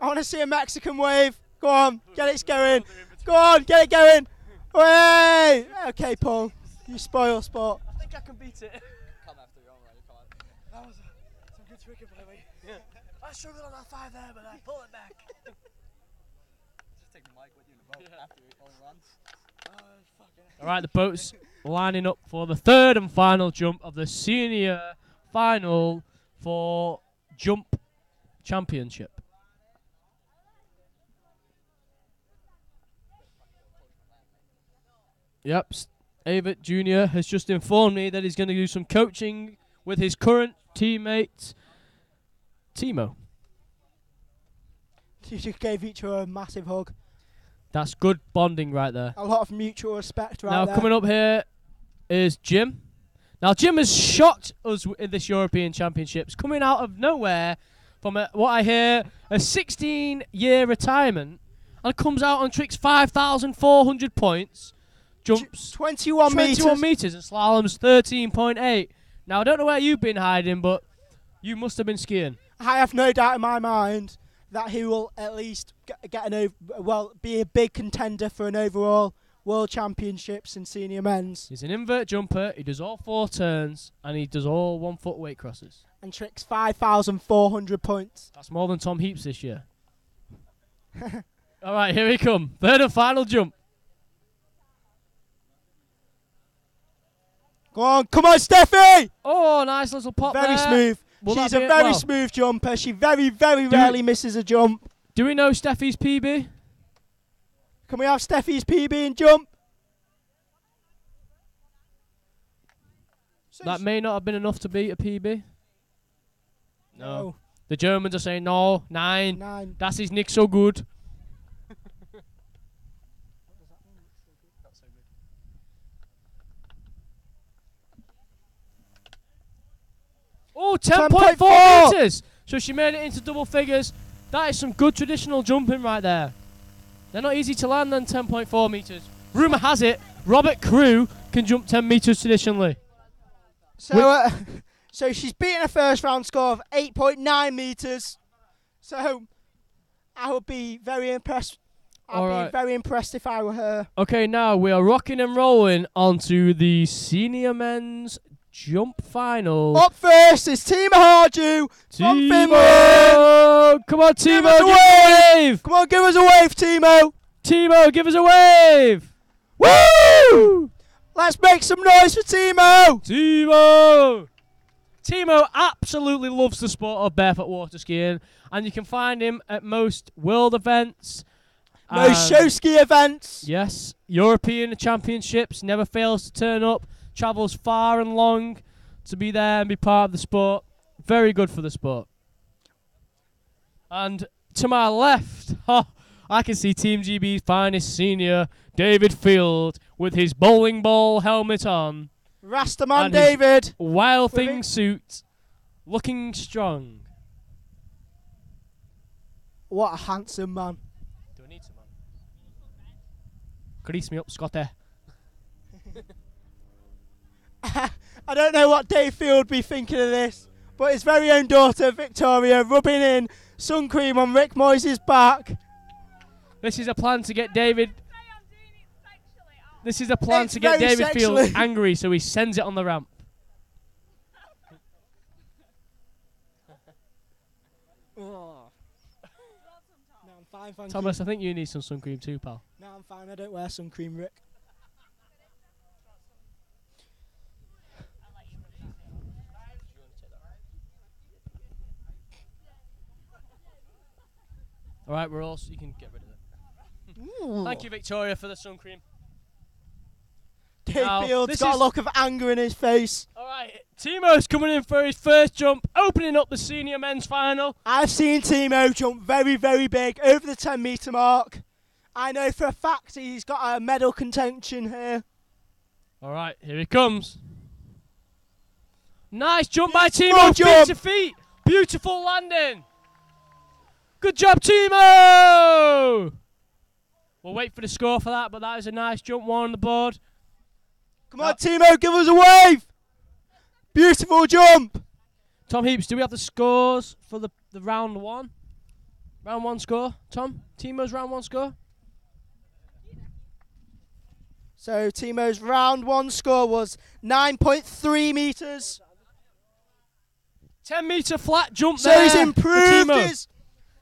I want to see a Mexican wave. Go on, get it going. Go on, get it going. Way! Okay, Paul. You spoil sport. I think I can beat it. Come after your own right, come on. That was some good tricking, baby. I struggled on that 5 there, but I pull it back. Just take the mic with you in the boat after your own runs. All right, the boat's lining up for the third and final jump of the senior final for jump championship. Yep, Avett Jr. has just informed me that he's going to do some coaching with his current teammate, Timo. You just gave each other a massive hug. That's good bonding right there. A lot of mutual respect right Now there. coming up here is Jim. Now Jim has shocked us in this European Championships, coming out of nowhere from what I hear a 16-year retirement, and comes out and tricks 5,400 points, jumps 21 meters and slaloms 13.8. Now I don't know where you've been hiding, but you must have been skiing. I have no doubt in my mind that he will at least be a big contender for an overall World Championships in senior men's. He's an invert jumper. He does all 4 turns, and he does all 1 foot weight crosses. And tricks 5,400 points. That's more than Tom Heaps this year. All right, here we come. Third and final jump. Go on, come on, Steffi! Oh, nice little pop Very there. smooth. Will She's that a be very well? smooth jumper. She very, very rarely misses a jump. Do we know Steffi's PB? Can we have Steffi's PB and jump? That may not have been enough to beat a PB. No. The Germans are saying no, 9. 9. Das ist nicht so gut. Oh, 10.4 meters. So she made it into double figures. That is some good traditional jumping right there. They're not easy to land than 10.4 meters. Rumour has it, Robert Crew can jump 10 meters traditionally. So she's beaten a first round score of 8.9 meters. So I would be very impressed. I'd be very impressed if I were her. Okay, now we are rocking and rolling onto the senior men's jump final. Up first is Timo Harju from Finland. Come on, Timo, Give us a wave. Come on, give us a wave, Timo. Timo, give us a wave. Woo! Let's make some noise for Timo. Timo absolutely loves the sport of barefoot water skiing, and you can find him at most world events. Most show ski events. Yes, European Championships, never fails to turn up, travels far and long to be there and be part of the sport. Very good for the sport. And to my left, I can see Team GB's finest senior, David Field, with his bowling ball helmet on. Rastaman and David. His Wild Thing suit, looking strong. What a handsome man. Do I need some, man? Grease me up, Scotty. I don't know what Dave Field would be thinking of this, but his very own daughter, Victoria, rubbing in sun cream on Rick Moyes' back. This is a plan to get David... This is a plan It's to get very David sexually. Field angry, so he sends it on the ramp. No, I'm fine, thank Thomas, you. I think you need some sun cream too, pal. No, I'm fine. I don't wear sun cream, Rick. All right, we're all... You can get rid of it. Ooh. Thank you, Victoria, for the sun cream. Dave Now, Field's this got is- a look of anger in his face. All right, Timo's coming in for his first jump, opening up the senior men's final. I've seen Timo jump very, very big, over the 10-metre mark. I know for a fact he's got a medal contention here. All right, here he comes. Nice jump by Beautiful Timo, feet jump. to feet. Beautiful landing. Good job, Timo. We'll wait for the score for that, but that is a nice jump, 1 on the board. Come on, Timo, give us a wave. Beautiful jump. Tom Heaps, do we have the scores for the round 1? Round 1 score, Tom? Timo's round 1 score? So Timo's round 1 score was 9.3 metres. 10 metre flat jump So there. he's for improved Timo. his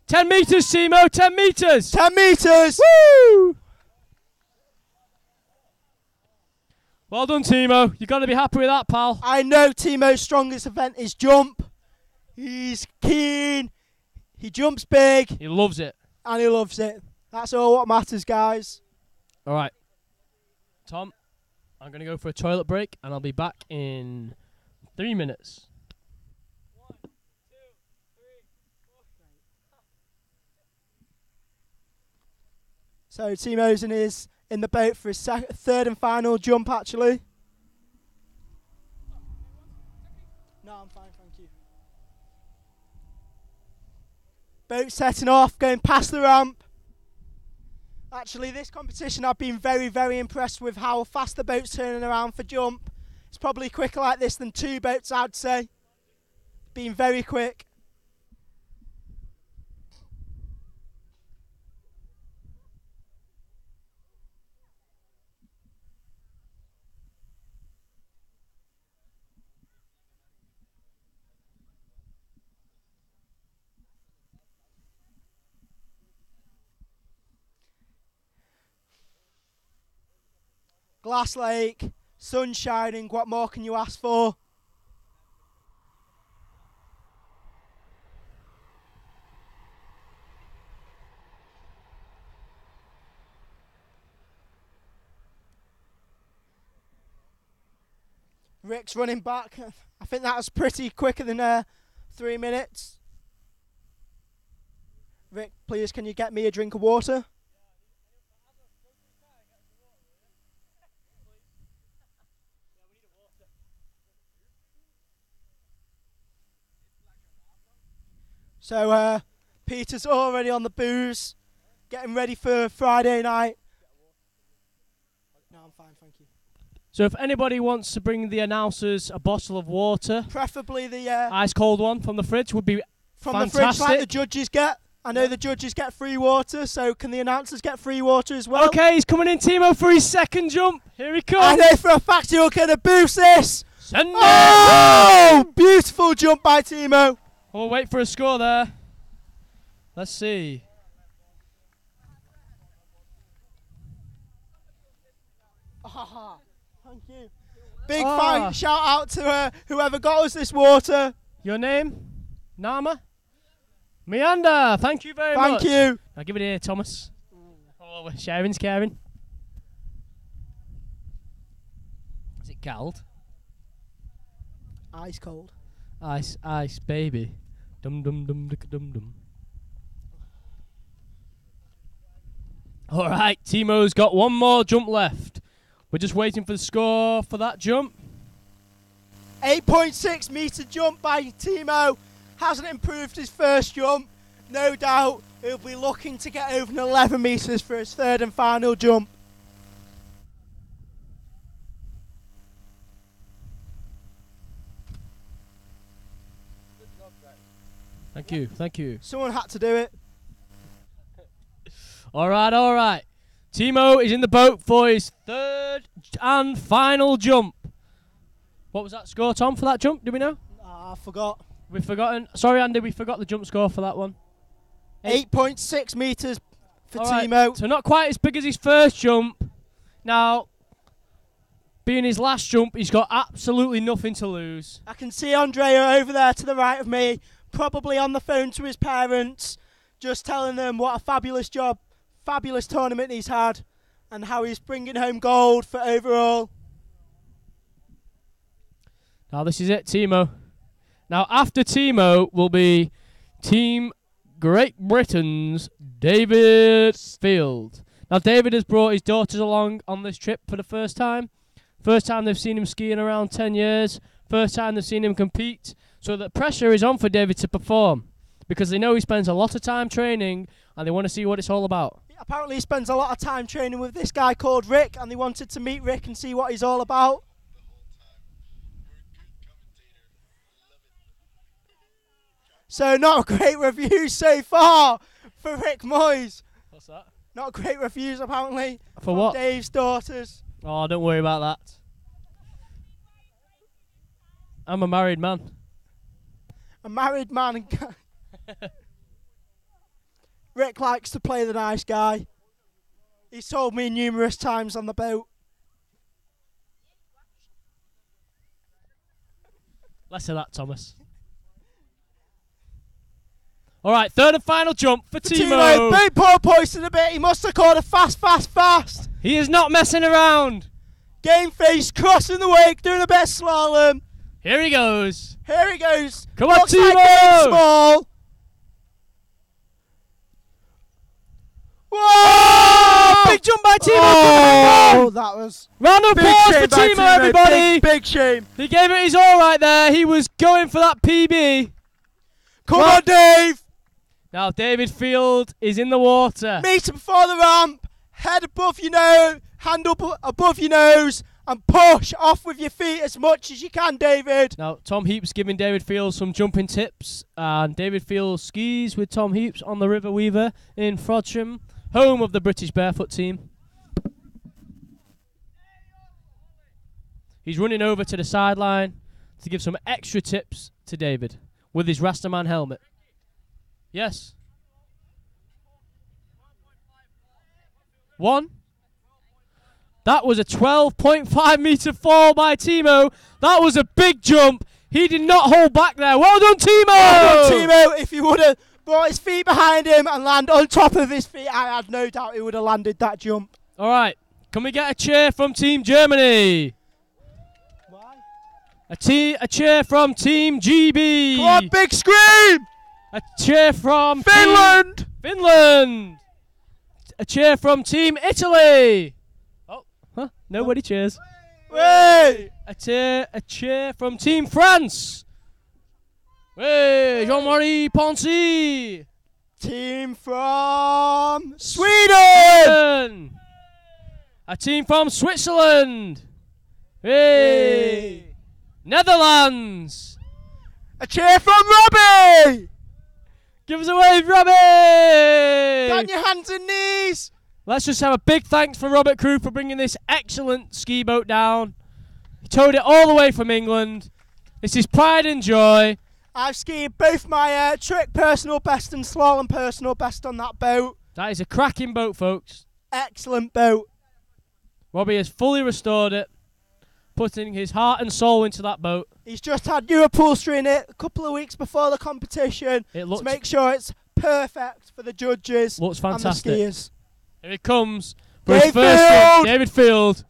10 metres, Timo, 10 metres. 10 metres. Woo! Well done, Timo. You got to be happy with that, pal. I know Timo's strongest event is jump. He's keen. He jumps big. He loves it. And he loves it. That's all what matters, guys. All right. Tom, I'm going to go for a toilet break, and I'll be back in 3 minutes. 1, 2, 3, 4. So Timo's in the boat for his third and final jump, actually. No, I'm fine, thank you. Boat setting off, going past the ramp. Actually, this competition I've been very, very impressed with how fast the boat's turning around for jump. It's probably quicker like this than 2 boats, I'd say. Been very quick. Glass Lake, sun shining, what more can you ask for? Rick's running back. I think that was pretty quicker than 3 minutes. Rick, please, can you get me a drink of water? So Peter's already on the booze, getting ready for Friday night. No, I'm fine, thank you. So if anybody wants to bring the announcers a bottle of water, Preferably the ice cold one from the fridge would be from fantastic. the fridge like the judges get. I know the judges get free water, so can the announcers get free water as well? Okay, he's coming in, Timo, for his second jump. Here he comes. I know for a fact you're going to boost this. Send it. Oh, beautiful jump by Timo. We'll wait for a score there. Let's see. Thank you. Big fan shout out to whoever got us this water. Your name? Nama? Meander. Thank you very much. Thank you. I'll give it here, Thomas. Oh, sharing's caring. Is it cold? Ice cold. Ice, ice, baby. Dum dum dum dum dum. All right, Timo's got one more jump left. We're just waiting for the score for that jump. 8.6 metre jump by Timo. Hasn't improved his first jump. No doubt he'll be looking to get over an 11 metres for his third and final jump. Thank you, thank you. Someone had to do it. All right, all right. Timo is in the boat for his third and final jump. What was that score, Tom, for that jump? Do we know? I forgot. We've forgotten. Sorry, Andy, we forgot the jump score for that one. 8.6 metres for All right, Timo. so not quite as big as his first jump. Now, being his last jump, he's got absolutely nothing to lose. I can see Andrea over there to the right of me, probably on the phone to his parents, just telling them what a fabulous job, fabulous tournament he's had, and how he's bringing home gold for overall. Now this is it, Timo. Now after Timo will be Team Great Britain's David Field. Now David has brought his daughters along on this trip for the first time. First time they've seen him ski in around 10 years. First time they've seen him compete. So the pressure is on for David to perform, because they know he spends a lot of time training and they want to see what it's all about. Apparently he spends a lot of time training with this guy called Rick, and they wanted to meet Rick and see what he's all about. So not a great review so far for Rick Moyes. What's that? Not great reviews, apparently. For from what? Dave's daughters. Oh, don't worry about that. I'm a married man. A married man. Rick likes to play the nice guy. He's told me numerous times on the boat. Less of that, Thomas. All right, third and final jump for Timo. Big Paul poised a bit. He must have caught a fast. He is not messing around. Game face crossing the wake, doing a bit of slalom. Here he goes. Come on, Looks Timo. Like going small. Whoa! Big jump by Timo. Oh, that was... Round of applause for Timo, everybody. Big shame. He gave it his all right there. He was going for that PB. Come on, Dave. Now David Field is in the water. Meter before the ramp. Head above your nose. Hand up above your nose. And push off with your feet as much as you can, David. Now, Tom Heaps giving David Fields some jumping tips. And David Fields skis with Tom Heaps on the River Weaver in Frodsham, home of the British Barefoot team. He's running over to the sideline to give some extra tips to David with his Rastaman helmet. Yes. 1. That was a 12.5 metre fall by Timo. That was a big jump. He did not hold back there. Well done, Timo! Well done, Timo. If he would have brought his feet behind him and land on top of his feet, I had no doubt he would have landed that jump. All right. Can we get a cheer from Team Germany? Why? A cheer from Team GB. Come on, big scream! A cheer from Finland! Finland! A cheer from Team Italy. Oh, huh? Nobody cheers. Hey! A cheer from Team France. Hey, Jean-Marie Poncy. Team from Sweden! A team from Switzerland. Hey! Netherlands. A cheer from Robbie! Give us a wave, Robbie! Get on your hands and knees! Let's just have a big thanks for Robert Crew for bringing this excellent ski boat down. He towed it all the way from England. This is pride and joy. I've skied both my trick personal best and slalom personal best on that boat. That is a cracking boat, folks. Excellent boat. Robbie has fully restored it, putting his heart and soul into that boat. He's just had new upholstery in it a couple of weeks before the competition to make sure it's perfect for the judges looks fantastic. And the skiers. Here it comes for his first jump, David Field.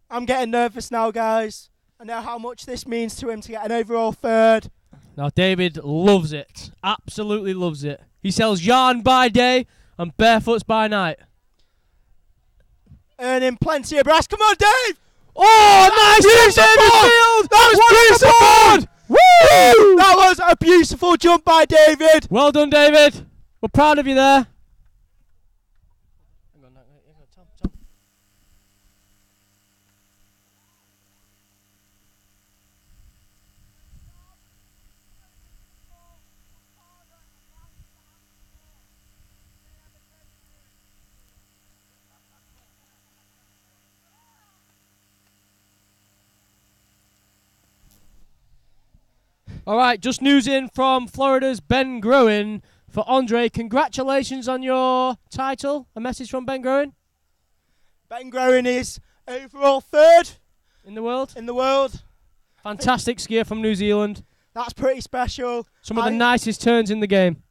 I'm getting nervous now, guys. I know how much this means to him to get an overall third. Now David loves it, absolutely loves it. He sells yarn by day and barefoots by night. Earning plenty of brass. Come on, Dave! Oh, nice jump, David Field! That was beautiful! Woo! That was a beautiful jump by David. Well done, David. We're proud of you there. All right, just news in from Florida's Ben Groen. For Andre, congratulations on your title. A message from Ben Groen. Ben Groen is overall third in the world. In the world. Fantastic skier from New Zealand. That's pretty special. Some of the nicest turns in the game.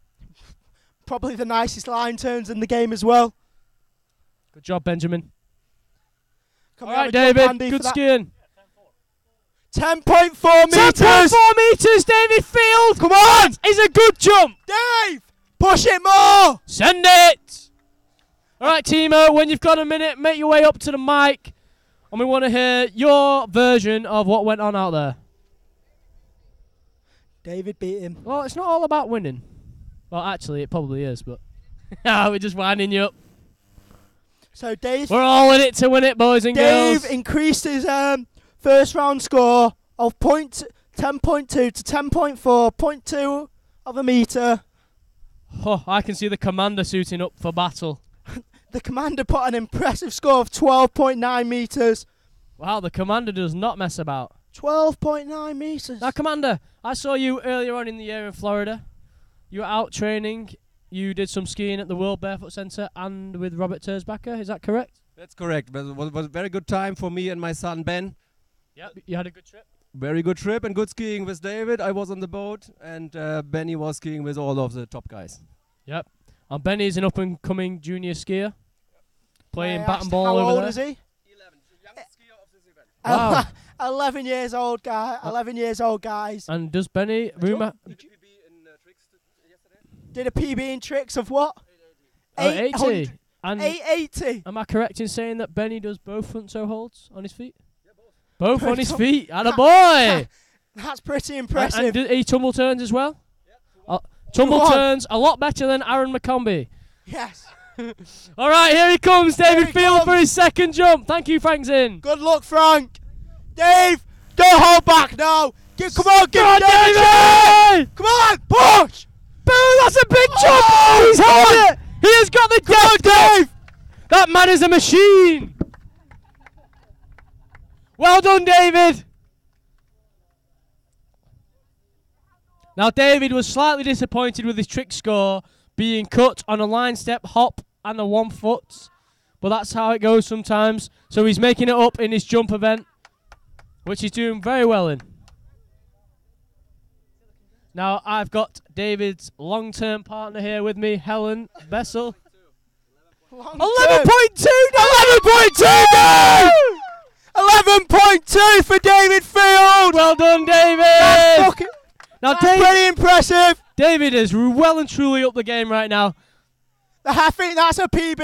Probably the nicest line turns in the game as well. Good job, Benjamin. Come All right, David. Good skiing. 10.4 meters. 10.4 meters, David Field. Come on. That is a good jump. Dave, push it more. Send it. All right, Timo, when you've got a minute, make your way up to the mic. And we want to hear your version of what went on out there. David beat him. Well, it's not all about winning. Well, actually, it probably is, but we're just winding you up. So, Dave... We're all in it to win it, boys and girls. Dave increased his first round score of 10.2 to 10.4, 0.2 of a metre Oh, I can see the commander suiting up for battle. The commander put an impressive score of 12.9 metres. Wow, the commander does not mess about. 12.9 metres. Now, commander, I saw you earlier on in the year in Florida. You were out training. You did some skiing at the World Barefoot Centre and with Robert Tersbacher. Is that correct? That's correct. But it was a very good time for me and my son Ben. Yep. You had a good trip? Very good trip and good skiing with David. I was on the boat and Benny was skiing with all of the top guys. Yep. And Benny's an up-and-coming junior skier. Playing bat and ball how over old there. is he? 11. The youngest skier of this event. Wow. 11 years old guy. 11 years old guys. And does Benny Did a PB in tricks of what? 80. And 880. am I correct in saying that Benny does both front toe holds on his feet? Both on his feet. And a boy. That's pretty impressive. And did he tumble turns as well? Tumble turns a lot better than Aaron McCombie. Yes. All right, here he comes, David he Field comes. for his second jump. Thank you, Frank Zinn. Good luck, Frank. Dave, don't hold back now. Come on, give it David! Come on, push. Boom, that's a big jump. Oh, He's held it. He has got the depth, Dave. That man is a machine. Well done, David. Now, David was slightly disappointed with his trick score being cut on a line step, hop, and a 1 foot. But that's how it goes sometimes. So he's making it up in his jump event, which he's doing very well in. Now, I've got David's long-term partner here with me, Helen Bessel. 11.2! 11.2! 11.2 for David Field. Well done, David! Now, That's pretty impressive. David is well and truly up the game right now. I think that's a PB.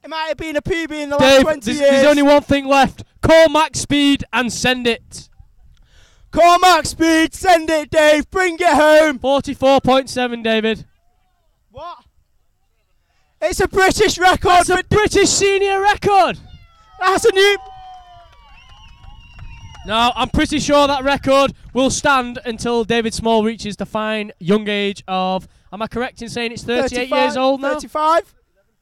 It might have been a PB in the last 20 years. There's only one thing left. Call max speed and send it. Call max speed, send it, Dave. Bring it home. 44.7, David. What? It's a British record. That's a British senior record. That's a new... Now, I'm pretty sure that record will stand until David Small reaches the fine young age of, am I correct in saying it's 38 years old now? 35.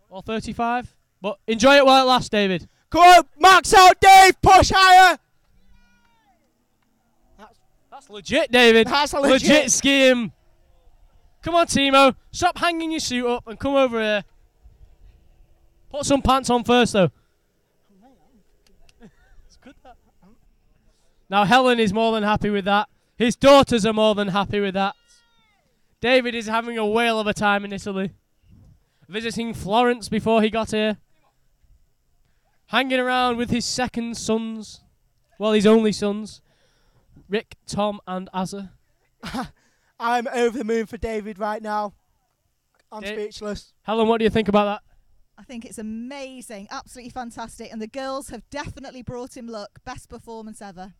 Or 35? But enjoy it while it lasts, David. Come on, max out, Dave. Push higher. That's legit, David. That's legit. skiing. Come on, Timo. Stop hanging your suit up and come over here. Put some pants on first, though. It's good, that. Now, Helen is more than happy with that. His daughters are more than happy with that. David is having a whale of a time in Italy. Visiting Florence before he got here. Hanging around with his second sons. Well, his only sons. Rick, Tom, and Azza. I'm over the moon for David right now. I'm speechless. Helen, what do you think about that? I think it's amazing, absolutely fantastic, and the girls have definitely brought him luck. Best performance ever.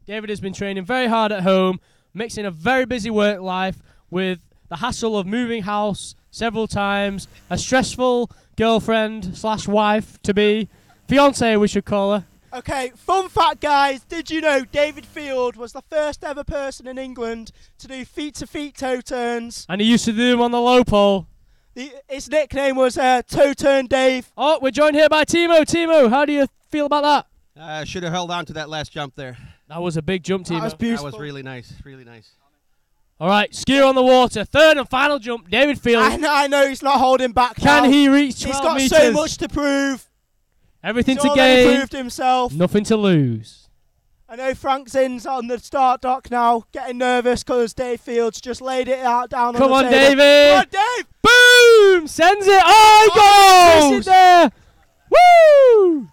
David has been training very hard at home, mixing a very busy work life with the hassle of moving house several times, a stressful girlfriend slash wife to be, fiance we should call her. Okay, fun fact, guys. Did you know David Field was the first ever person in England to do feet-to-feet toe turns? And he used to do them on the low pole. His nickname was Toe Turn Dave. Oh, we're joined here by Timo. Timo, how do you feel about that? I should have held on to that last jump there. That was a big jump, Timo. That was beautiful. That was really nice, really nice. All right, skier on the water. Third and final jump, David Field. I know he's not holding back now. Can he reach 12 He's got meters? so much to prove. Everything He's to already gain. proved himself. Nothing to lose. I know Frank Zinn's on the start dock now, getting nervous because Dave Fields just laid it out down Come on on, the table. David. Come on, Dave. Boom! Sends it. Oh, he goes! It's there. Woo!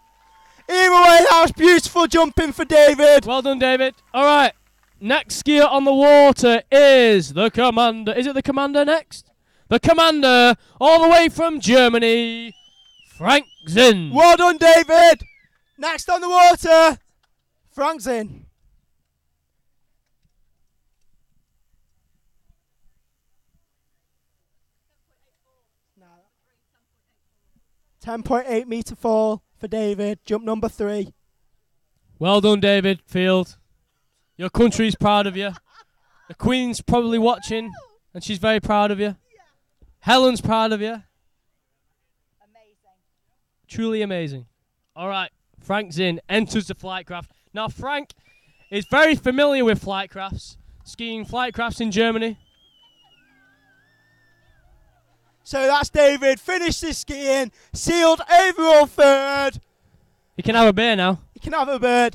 Either way, that was beautiful jumping for David. Well done, David. All right. Next skier on the water is the Commander. Is it the Commander next? The Commander, all the way from Germany, Frank Zinn. Well done, David. Next on the water, Frank Zinn. No. 10.8 metre fall for David, jump number 3. Well done, David Field. Your country's proud of you. The Queen's probably watching, and she's very proud of you. Helen's proud of you. Truly amazing. All right, Frank Zinn enters the flight craft. Now, Frank is very familiar with flight crafts, skiing flight crafts in Germany. So that's David. Finished his skiing. Sealed overall third. He can have a beer now. He can have a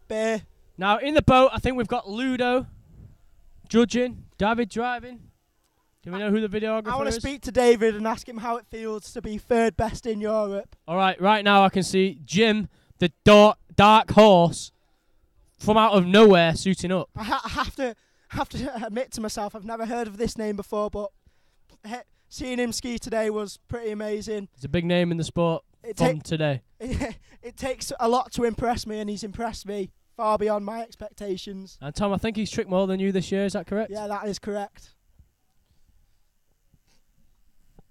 beer. Now, in the boat, I think we've got Ludo judging, David driving. Do we know who the videographer is? I want to speak to David and ask him how it feels to be third best in Europe. All right now I can see Jim, the dark horse, from out of nowhere suiting up. I have to admit to myself, I've never heard of this name before, but seeing him ski today was pretty amazing. He's a big name in the sport from today. It takes a lot to impress me, and he's impressed me far beyond my expectations. And Tom, I think he's tricked more than you this year, is that correct? Yeah, that is correct.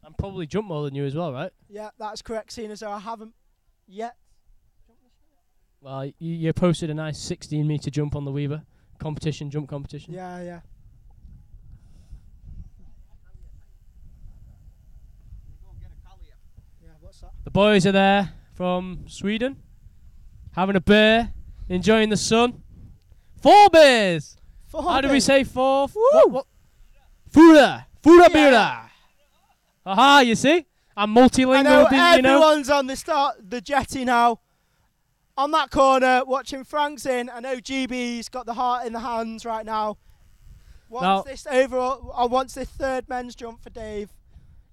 And probably jumped more than you as well, right? Yeah, that's correct, seeing as though I haven't yet. Well, you posted a nice 16-metre jump on the Weaver jump competition. Yeah. Yeah, what's that? The boys are there from Sweden, having a beer, enjoying the sun. 4 beers! How do we say 4? What? Fura beer! Aha, you see? I'm multilingual, I know everyone's on the jetty now. On that corner, watching Frank's in. I know GB's got the heart in the hands right now. Wants this third men's jump for Dave.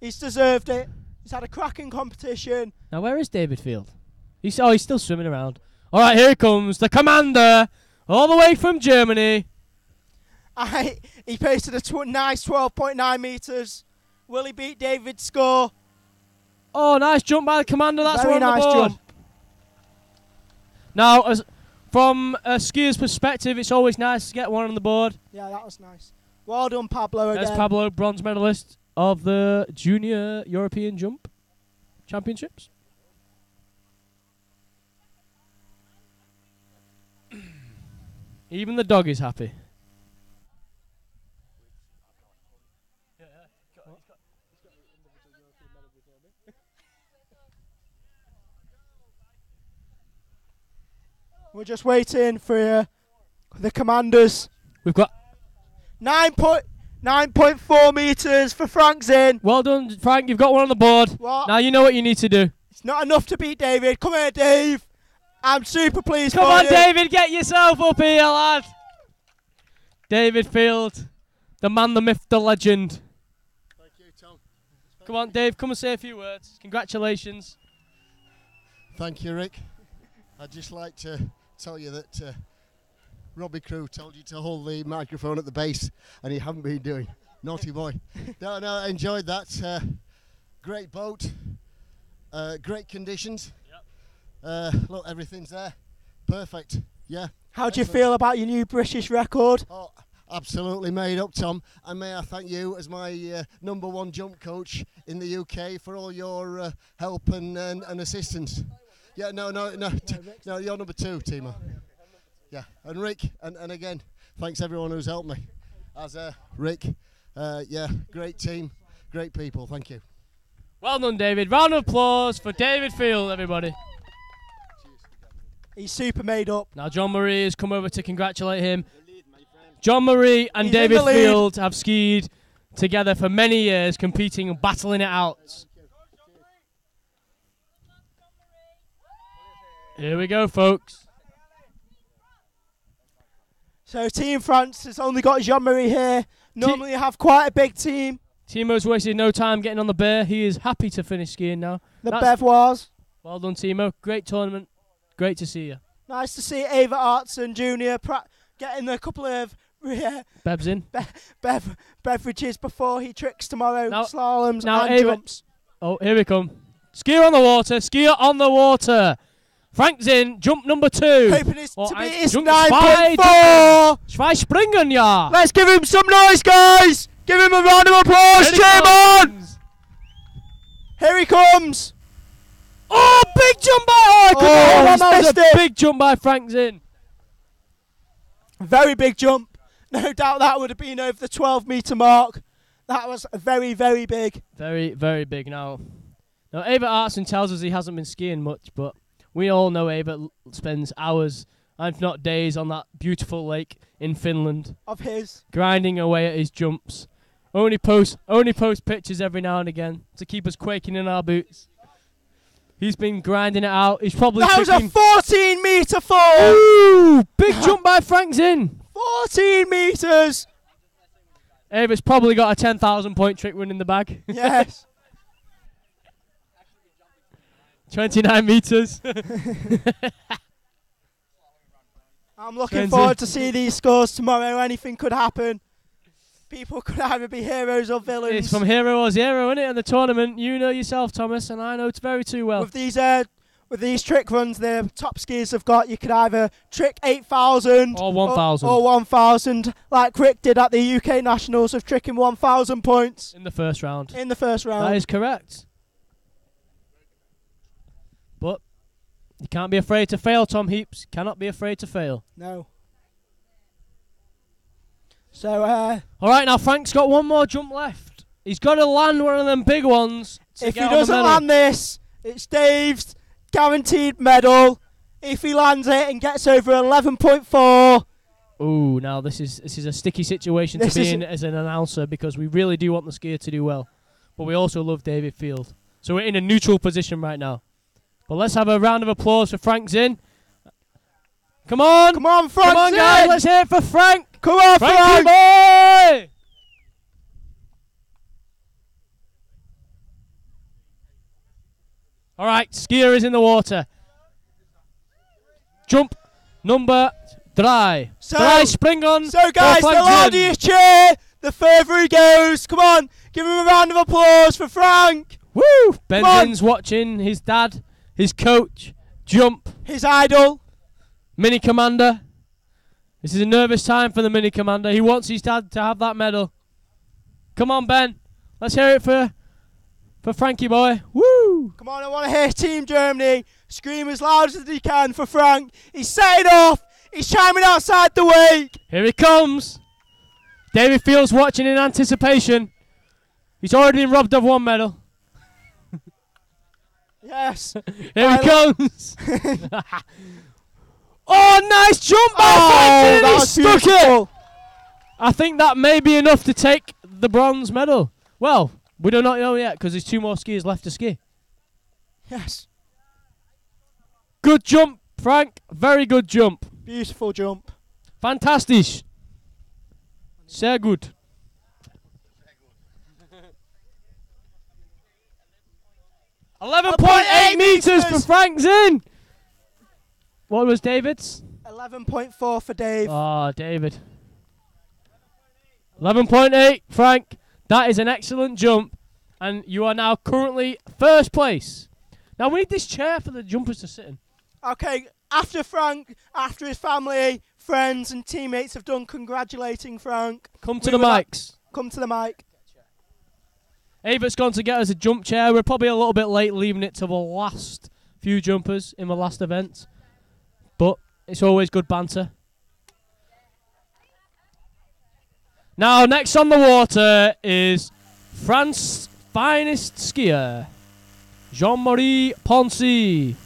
He's deserved it. He's had a cracking competition. Now, where is David Field? He's still swimming around. All right, here he comes, the commander, all the way from Germany. He posted a nice 12.9 metres. Will he beat David's score? Oh, nice jump by the commander. That's Very one on nice the board. jump. Now, from a skier's perspective, it's always nice to get one on the board. Yeah, that was nice. Well done, Pablo, again. There's Pablo, bronze medalist of the Junior European Jump Championships. Even the dog is happy. We're just waiting for the commanders. We've got 9.4 metres for Frank Zinn. Well done, Frank. You've got one on the board. What? Now you know what you need to do. It's not enough to beat David. Come here, Dave. I'm super pleased Come for on, you. David. Get yourself up here, lad. David Field, the man, the myth, the legend. Thank you, Tom. Come on, Dave. Come and say a few words. Congratulations. Thank you, Rick. I'd just like to tell you that Robbie Crew told you to hold the microphone at the base, and you haven't been doing. Naughty boy. No, I enjoyed that. Great boat. Great conditions. Yep. Look, everything's there. Perfect. Yeah. How do you feel about your new British record? Oh, absolutely made up, Tom. And may I thank you as my #1 jump coach in the UK for all your help and assistance. Yeah, no, you're number 2, Timo. Yeah, and Rick, and again, thanks everyone who's helped me. As Rick, yeah, great team, great people, thank you. Well done, David. Round of applause for David Field, everybody. He's super made up. Now John Marie has come over to congratulate him. John Marie and He's David in the lead. Field have skied together for many years, competing and battling it out. Here we go, folks. So Team France has only got Jean-Marie here. Normally you have quite a big team. Timo's wasted no time getting on the bear. He is happy to finish skiing now. The Bevois. Well done, Timo. Great tournament. Great to see you. Nice to see Ava Artson Jr. Getting a couple of Bevs in. beverages before he tricks tomorrow. Slaloms and Ava, jumps. Oh, here we come. Skier on the water. Skier on the water. Frank's in. Jump number 2. Hoping it's to be his Jump 9.4. Zwei springen, ja. Let's give him some noise, guys. Give him a round of applause. Cheer on. Here he comes. Oh, big jump by! That was a it. big jump by Frank Zinn. Very big jump. No doubt that would have been over the 12-metre mark. That was very, very big. Very, very big. Now Avert Artson tells us he hasn't been skiing much, but we all know Avert spends hours, if not days, on that beautiful lake in Finland. Of his. Grinding away at his jumps. Only post pictures every now and again to keep us quaking in our boots. He's been grinding it out. He's probably That was a 14-metre fall. Ooh, big jump by Frank Zinn. 14 metres. Avert's probably got a 10,000 point trick run in the bag. Yes. 29 metres. I'm looking forward to see these scores tomorrow. Anything could happen. People could either be heroes or villains. It's from hero or zero, isn't it? In the tournament, you know yourself, Thomas, and I know it's very too well. With these trick runs, the top skiers have got, you could either trick 8,000 or 1,000. Or 1,000, like Rick did at the UK Nationals of tricking 1,000 points. In the first round. In the first round. That is correct. But you can't be afraid to fail, Tom Heaps. Cannot be afraid to fail. No. So, all right, now Frank's got one more jump left. He's got to land one of them big ones. If he doesn't land this, it's Dave's guaranteed medal. If he lands it and gets over 11.4. Ooh, now this is a sticky situation to be in as an announcer, because we really do want the skier to do well, but we also love David Field. So we're in a neutral position right now. But let's have a round of applause for Frank Zinn. Come on! Come on, Frank! Come on, Zinn! guys! Let's hear it for Frank! Come on, Frankie Frank! boy! All right, skier is in the water. Jump number 3. So, spring on. So, guys, the louder you cheer, the further he goes. Come on, give him a round of applause for Frank. Woo! Ben Zinn's watching his dad, his coach, jump. His idol. Mini Commander. This is a nervous time for the Mini Commander. He wants his dad to have that medal. Come on, Ben. Let's hear it for Frankie boy. Woo! Come on, I want to hear Team Germany scream as loud as he can for Frank. He's setting off. He's chiming outside the wake. Here he comes. David Field's watching in anticipation. He's already been robbed of one medal. Yes. Here he comes. Oh, nice jump by Frank! That He was stuck beautiful. it. I think that may be enough to take the bronze medal. Well, we do not know yet, because there's 2 more skiers left to ski. Yes. Good jump, Frank. Very good jump. Beautiful jump. Fantastisch. Sehr gut. 11.8 meters for Frank Zinn. What was David's? 11.4 for Dave. Oh, David. 11.8, Frank. That is an excellent jump. And you are now currently first place. Now we need this chair for the jumpers to sit in. Okay, after Frank, after his family, friends and teammates have done congratulating Frank. Come to the mics. Come to the mic. Avert's gone to get us a jump chair. We're probably a little bit late leaving it to the last few jumpers in the last event. But it's always good banter. Now, next on the water is France's finest skier, Jean-Marie Poncy.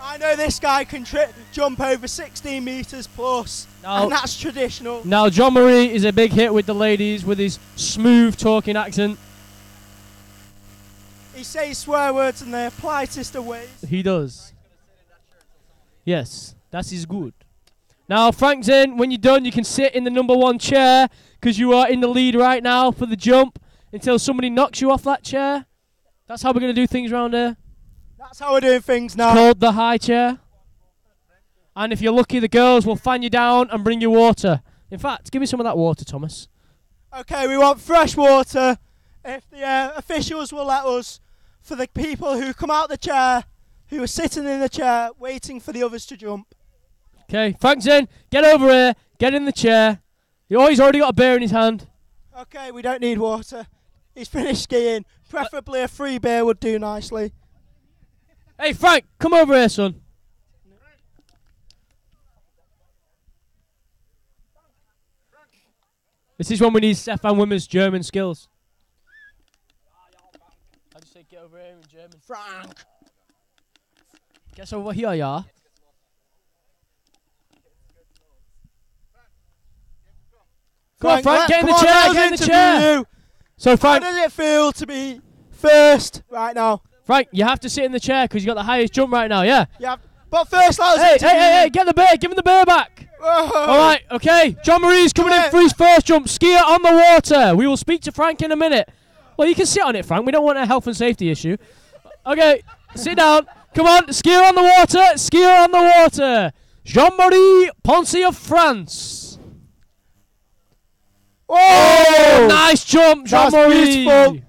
I know this guy can jump over 16 metres plus, and that's traditional. Now, Jean-Marie is a big hit with the ladies with his smooth talking accent. He says swear words in the politest of ways. He does. Yes, that is good. Now, Frank Zinn, when you're done, you can sit in the number 1 chair, because you are in the lead right now for the jump until somebody knocks you off that chair. That's how we're going to do things around here. That's how we're doing things now. It's called the high chair. And if you're lucky, the girls will fan you down and bring you water. In fact, give me some of that water, Thomas. Okay, we want fresh water. If the officials will let us, for the people who come out the chair, who are sitting in the chair, waiting for the others to jump. Okay, Frank Zinn, get over here, get in the chair. He's already got a beer in his hand. Okay, we don't need water. He's finished skiing. Preferably a free beer would do nicely. Hey, Frank, come over here, son. This is when we need Stefan Wimmer's German skills. I just say get over here in German. Frank! Get over here, yeah. Come on, Frank, get in the chair, get in the chair. So, Frank, how does it feel to be first right now? Frank, you have to sit in the chair because you got the highest jump right now, yeah? Yeah, but first, let's hey, get the bear, give him the bear back. All right, okay. John Marie's coming in for his first jump. Skier on the water. We will speak to Frank in a minute. Well, you can sit on it, Frank. We don't want a health and safety issue. Okay, sit down. Come on, skier on the water. Skier on the water. Jean-Marie Ponce of France. Oh, nice jump, Jean-Marie. Beautiful.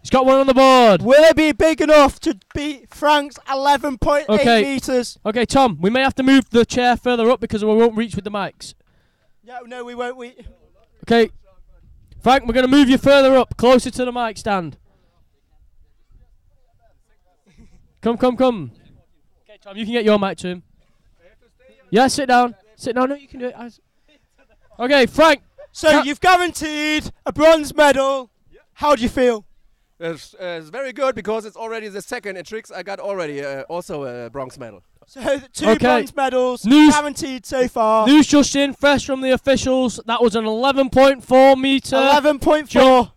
He's got one on the board. Will it be big enough to beat Frank's 11.8 meters? Okay, Tom, we may have to move the chair further up because we won't reach with the mics. Yeah, no, we won't. Okay, Frank, we're going to move you further up, closer to the mic stand. Come. Okay, Tom, you can get your mic to him. Yeah, sit down. Sit down. No, you can do it. Okay, Frank. So you've guaranteed a bronze medal. How do you feel? It's very good because it's already the second in tricks. I got already also a bronze medal. So the two bronze medals guaranteed so far. News just in, fresh from the officials. That was an 11.4 meter. 11.4.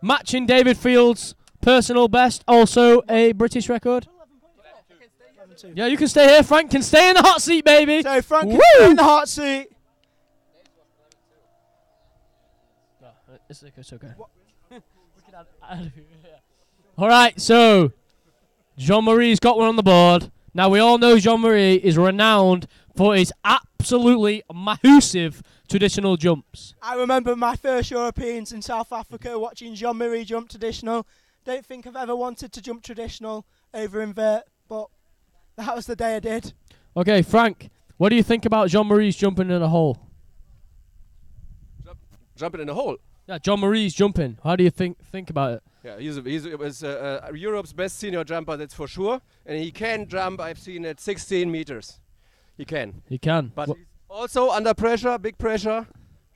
Matching David Fields' personal best. Also a British record. Yeah, you can stay here. Frank can stay in the hot seat, baby. So Frank can stay in the hot seat. No, it's okay. All right, so Jean-Marie's got one on the board. Now, we all know Jean-Marie is renowned for his absolutely massive traditional jumps. I remember my first Europeans in South Africa watching Jean-Marie jump traditional. Don't think I've ever wanted to jump traditional over invert, but that was the day I did. Okay, Frank, what do you think about Jean-Marie's jumping in a hole? Jumping in a hole? Yeah, Jean-Marie's jumping. How do you think about it? Yeah, he was Europe's best senior jumper, that's for sure. And he can jump, I've seen it, 16 meters. He can. He can. But he's also under pressure, big pressure.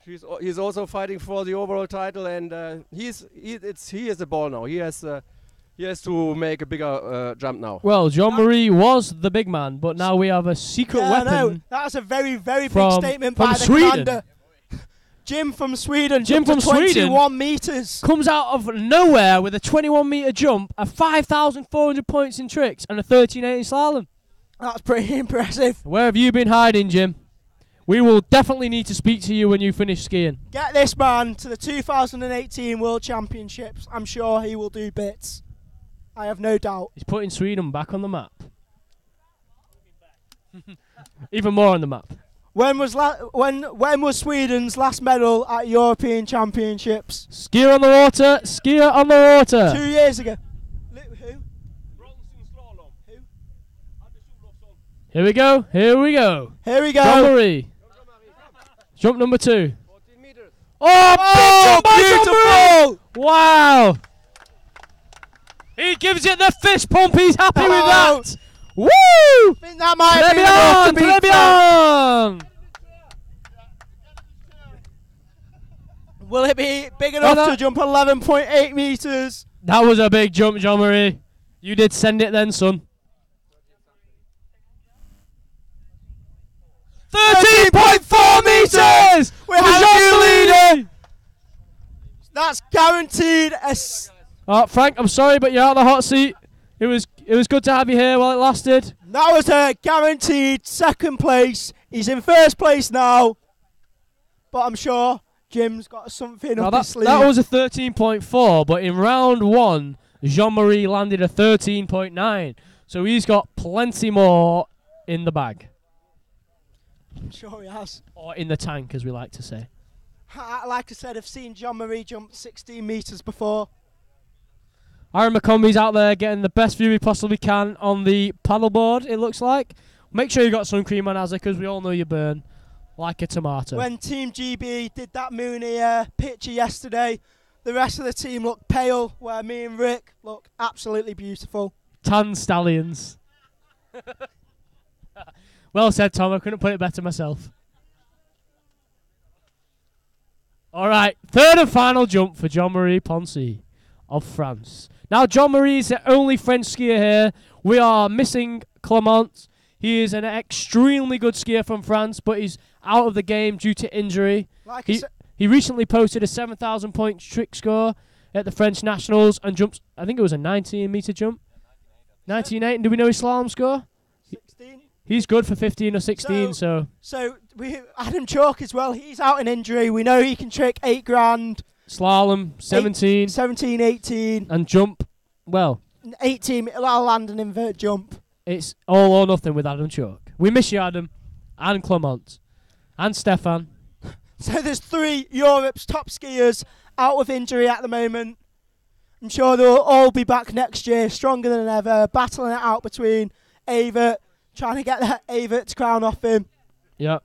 He's also fighting for the overall title, and he is the ball now. He has to make a bigger jump now. Well, Jean-Marie was the big man, but now we have a secret weapon. No, that's a very, very big statement by the Sweden. commander. Jim from Sweden. Jim from 21 meters. Comes out of nowhere with a 21-meter jump, a 5,400 points in tricks, and a 13.80 slalom. That's pretty impressive. Where have you been hiding, Jim? We will definitely need to speak to you when you finish skiing. Get this man to the 2018 World Championships. I'm sure he will do bits. I have no doubt. He's putting Sweden back on the map. Even more on the map. When was Sweden's last medal at European Championships? Skier on the water, skier on the water. 2 years ago. Who? Here we go. Jean-Marie. Jump number 2. Oh, beautiful! Wow. He gives it the fist pump. He's happy with that. Woo! I think that might be enough to beat Frank. Will it be big enough to jump 11.8 meters? That was a big jump, Jean-Marie. You did send it then, son. 13.4 meters! We have a new leader! That's guaranteed a... Frank, I'm sorry, but you're out of the hot seat. It was good to have you here while it lasted. That was a guaranteed second place. He's in first place now. But I'm sure Jim's got something up his sleeve. That was a 13.4, but in round 1, Jean-Marie landed a 13.9. So he's got plenty more in the bag. I'm sure he has. Or in the tank, as we like to say. Like I said, I've seen Jean-Marie jump 16 meters before. Aaron McCombie's out there getting the best view he possibly can on the paddleboard, it looks like. Make sure you got sun cream on, Azza, because we all know you burn like a tomato. When Team GB did that Mooney picture yesterday, the rest of the team looked pale, where me and Rick look absolutely beautiful. Tan stallions. Well said, Tom. I couldn't put it better myself. All right, third and final jump for Jean-Marie Poncy of France. Now, Jean-Marie is the only French skier here. We are missing Clement. He is an extremely good skier from France, but he's out of the game due to injury. He recently posted a 7,000 point trick score at the French Nationals and jumped, I think it was a 19-meter jump. 19.8, and do we know his slalom score? 16. He's good for 15 or 16, so Adam Chalk as well, he's out in injury. We know he can trick 8 grand. Slalom, 17. 17, 18. And jump, well. 18, I'll land an invert jump. It's all or nothing with Adam Chalk. We miss you, Adam. And Clement. And Stefan. So there's 3 Europe's top skiers out of injury at the moment. I'm sure they'll all be back next year, stronger than ever, battling it out between Avert, trying to get that Avert's crown off him. Yep.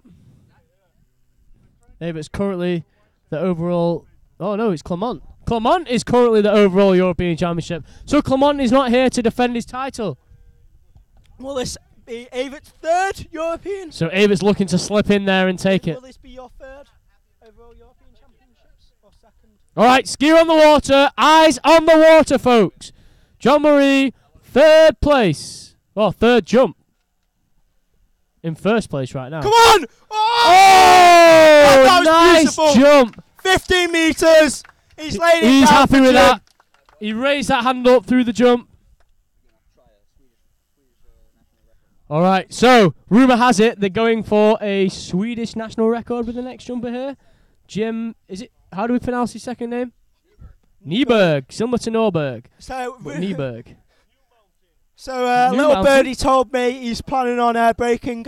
Avert's currently the overall... Oh, no, it's Clement. Clement is currently the overall European Championship. So Clement is not here to defend his title. Will this be Avert's 3rd European? So Avert's looking to slip in there and take it. Will this be your 3rd overall European Championships or 2nd? All right, skier on the water. Eyes on the water, folks. Jean-Marie, 3rd place. Well, 3rd jump. In 1st place right now. Come on! Oh, that was nice beautiful. Jump. 15 metres. He's laying it down. He's happy for with Jim. that. He raised that hand up through the jump. All right, so rumour has it they're going for a Swedish national record with the next jumper here. Jim, is it? How do we pronounce his second name? Nyberg, similar to Norberg. So Nyberg. So New little mountain. birdie told me he's planning on breaking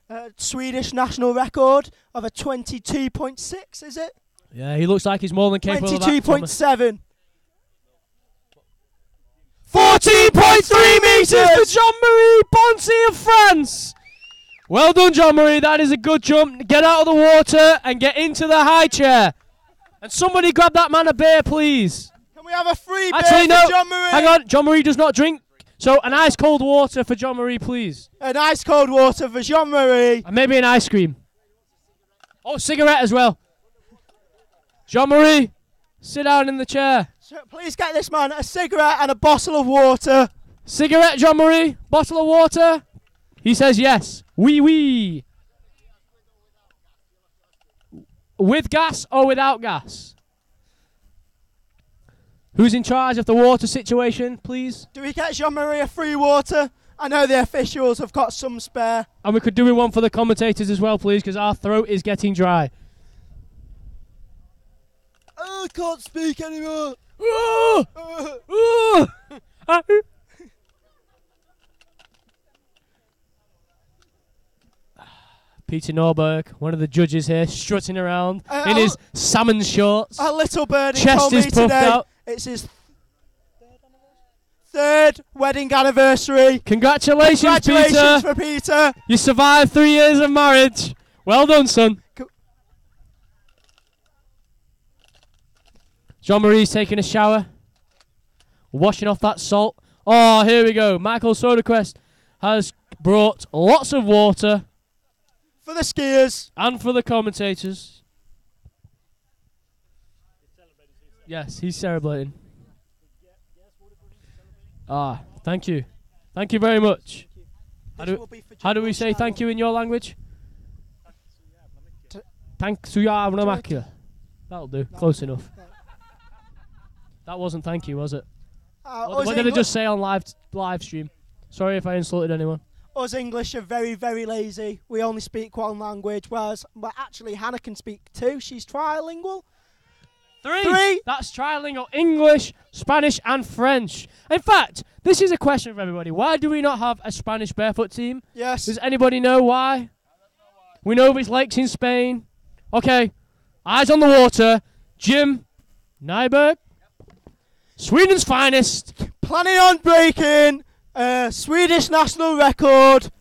a Swedish national record of a 22.6. Is it? Yeah, he looks like he's more than capable of that. 22.7. 14.3 metres for Jean-Marie Poncy of France. Well done, Jean-Marie. That is a good jump. Get out of the water and get into the high chair. And somebody grab that man a beer, please. Can we have a free Actually, beer no. for Jean-Marie? Hang on. Jean-Marie does not drink. So an ice cold water for Jean-Marie, please. An ice cold water for Jean-Marie. And maybe an ice cream. Oh, cigarette as well. Jean-Marie, sit down in the chair. So please get this man a cigarette and a bottle of water. Cigarette, Jean-Marie? Bottle of water? He says yes. Oui, oui. With gas or without gas? Who's in charge of the water situation, please? Do we get Jean-Marie a free water? I know the officials have got some spare. And we could do with one for the commentators as well, please, because our throat is getting dry. I can't speak anymore. Peter Norberg, one of the judges here, strutting around in his salmon shorts. A little birdie Chest told is me puffed today out. it's his 3rd wedding anniversary. Congratulations, Congratulations Peter. for Peter. You survived 3 years of marriage. Well done, son. Jean-Marie's taking a shower, washing off that salt. Oh, here we go. Michael Soderquist has brought lots of water. For the skiers. And for the commentators. Yes, he's celebrating. Ah, thank you. Thank you very much. How do we say thank you in your language? Thank you. That'll do. Close enough. That wasn't thank you, was it? What did I just say on live stream? Sorry if I insulted anyone. Us English are very, very lazy. We only speak one language, whereas actually Hannah can speak 2. She's trilingual. 3. That's trilingual English, Spanish, and French. In fact, this is a question for everybody. Why do we not have a Spanish barefoot team? Yes. Does anybody know why? We know there's lakes in Spain. Okay. Eyes on the water. Jim Nyberg. Sweden's finest. Planning on breaking a Swedish national record.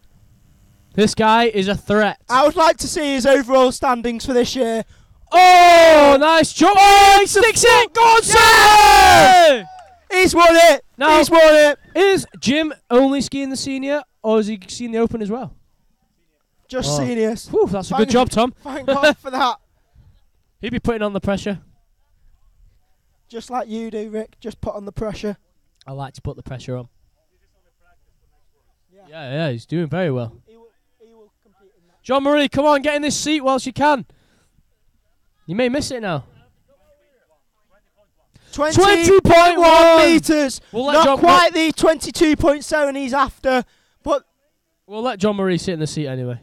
This guy is a threat. I would like to see his overall standings for this year. Oh, nice jump. Oh, he sticks it. Go on, sir. He's won it. Now, he's won it. Is Jim only skiing the senior, or is he skiing the open as well? Just seniors. Whew, that's a good job, Tom. Thank God for that. He'd be putting on the pressure. Just like you do, Rick. Just put on the pressure. I like to put the pressure on. Yeah, he's doing very well. Jean-Marie, come on, get in this seat whilst you can. You may miss it now. 20.1 metres. We'll let Not John quite the 22.7 he's after, but we'll let Jean-Marie sit in the seat anyway.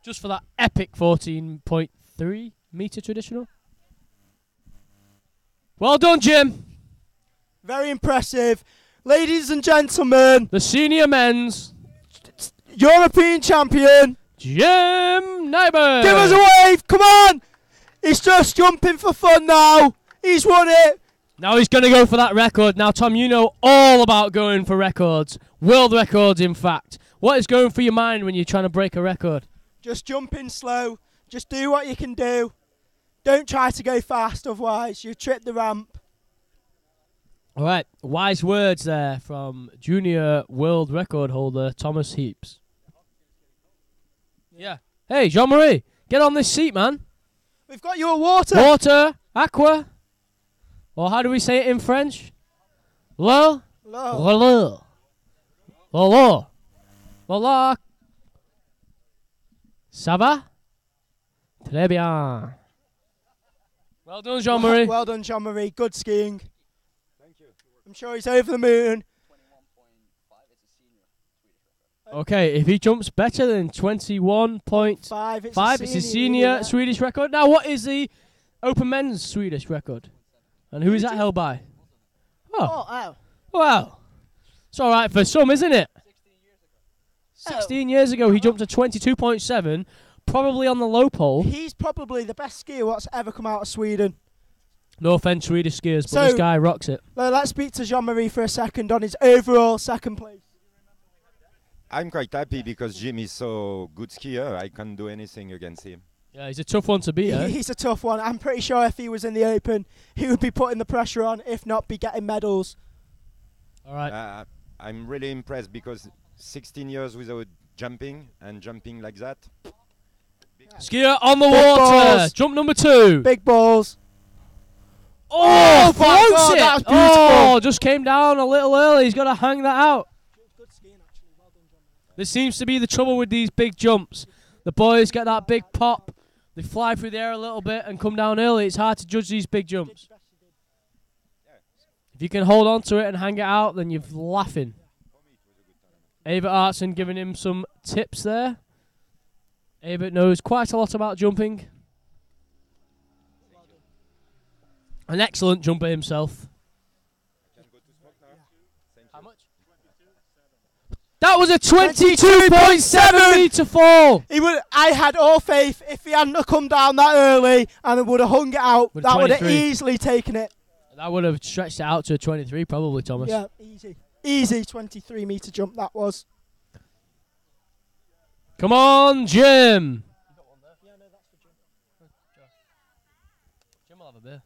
Just for that epic 14.3 metre traditional. Well done, Jim. very impressive. Ladies and gentlemen, the senior men's European champion, Jim Nyberg. Give us a wave, come on. He's just jumping for fun now. He's won it. Now he's going to go for that record. Now, Tom, you know all about going for records. World records, in fact. What is going through your mind when you're trying to break a record? Just jump in slow. Just do what you can do. Don't try to go fast, otherwise you trip the ramp. All right, wise words there from junior world record holder Thomas Heaps. Yeah. Hey, Jean-Marie, get on this seat, man. We've got you a water. Water, aqua. Or how do we say it in French? L'eau. L'eau. L'eau. L'eau. Ça va? Très bien. Well done, Jean-Marie. Well done, Jean-Marie. Good skiing. Thank you. I'm sure he's over the moon. Okay, if he jumps better than 21.5, it's a senior Swedish record. Now, what is the open men's Swedish record? And who is that held by? Oh. Well, it's all right for some, isn't it? 16 years ago, he jumped to 22.7, probably on the low pole. He's probably the best skier what's ever come out of Sweden. No offence, Swedish skiers, but this guy rocks it. Let's speak to Jean-Marie for a second on his overall second place. I'm quite happy because Jim is so good skier. I can't do anything against him. Yeah, he's a tough one to beat, eh? He's a tough one. I'm pretty sure if he was in the Open, he would be putting the pressure on, if not be getting medals. All right. I'm really impressed because 16 years without jumping and jumping like that. Skier on the Big water. balls. Jump number 2. Big balls. Oh, my God, floats it. that was beautiful. Oh, just came down a little early. He's got to hang that out. This seems to be the trouble with these big jumps. The boys get that big pop. They fly through the air a little bit and come down early. It's hard to judge these big jumps. If you can hold on to it and hang it out, then you're laughing. Evert Artson giving him some tips there. Evert knows quite a lot about jumping. An excellent jumper himself. How much? That was a 22.7 metre fall. I had all faith if he hadn't have come down that early and would have hung it out, With that would have 23. easily taken it. That would have stretched it out to a 23 probably, Thomas. Yeah, easy. Easy 23 metre jump that was. Come on, Jim. Jim will have a beer.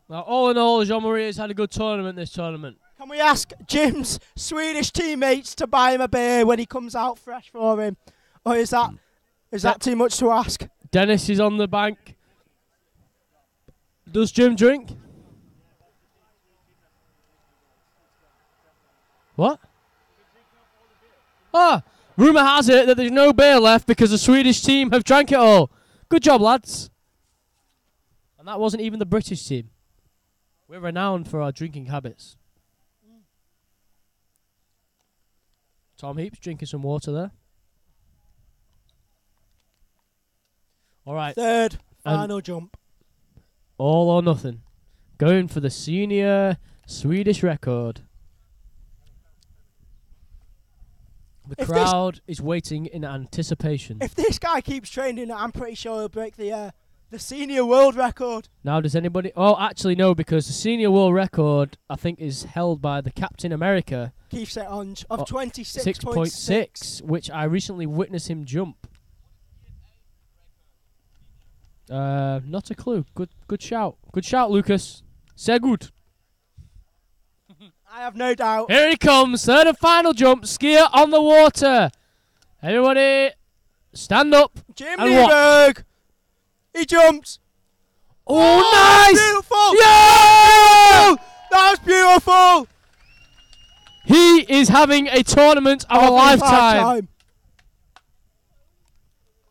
Now, all in all, Jean-Marie has had a good tournament this tournament. Can we ask Jim's Swedish teammates to buy him a beer when he comes out fresh for him? Or is that too much to ask? Dennis is on the bank. Does Jim drink? What? Rumour has it that there's no beer left because the Swedish team have drank it all. Good job, lads. And that wasn't even the British team. We're renowned for our drinking habits. Tom Heaps drinking some water there. All right. Third, final jump. All or nothing. Going for the senior Swedish record. The crowd is waiting in anticipation. If this guy keeps training, I'm pretty sure he'll break the senior world record. Now, does anybody... Oh, actually, no, because the senior world record, I think, is held by the Captain America. Keith Setonge of 26.6. 6.6, which I recently witnessed him jump. Not a clue. Good shout. Good shout, Lucas. Sehr gut. I have no doubt. Here he comes. Third and final jump. Skier on the water. Everybody, stand up. Jim and watch. Nieberg. He jumps. Oh, nice! Beautiful. Yeah! That was beautiful. He is having a tournament of a lifetime.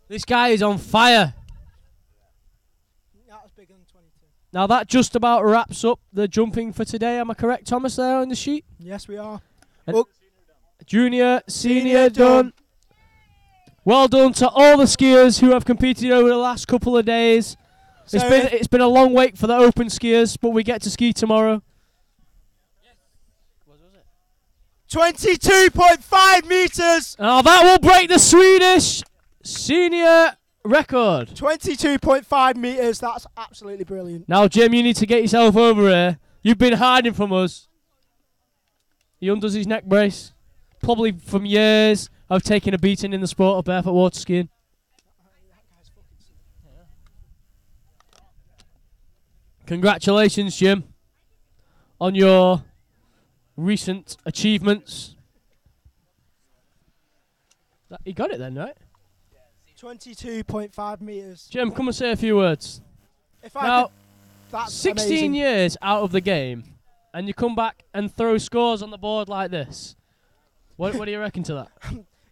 This guy is on fire. That was bigger than 22. Now that just about wraps up the jumping for today. Am I correct, Thomas, there on the sheet? Yes, we are. And junior, senior, done. Well done to all the skiers who have competed over the llast couple of days. So It's been a long wait for the open skiers, but we get to ski tomorrow. 22.5 meters. Now that will break the Swedish senior record. 22.5 meters. That's absolutely brilliant. Now, Jim, you need to get yourself over here. You've been hiding from us. He undoes his neck brace. Probably from years of taking a beating in the sport of barefoot water skiing. Congratulations, Jim, on your recent achievements. He got it then, right? 22.5 meters. Jim, come and say a few words. If I Now, could, that's 16 amazing. years out of the game, and you come back and throw scores on the board like this. What do you reckon to that?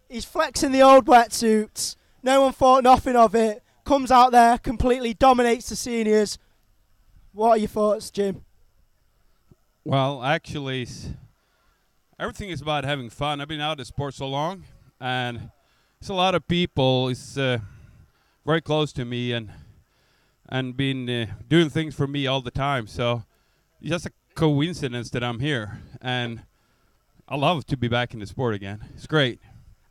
He's flexing the old wetsuits. No one thought nothing of it. Comes out there, completely dominates the seniors. What are your thoughts, Jim? Well, actually, everything is about having fun. I've been out of sport so long, and it's a lot of people. It's very close to me and been doing things for me all the time. So it's just a coincidence that I'm here, and I love to be back in the sport again. It's great.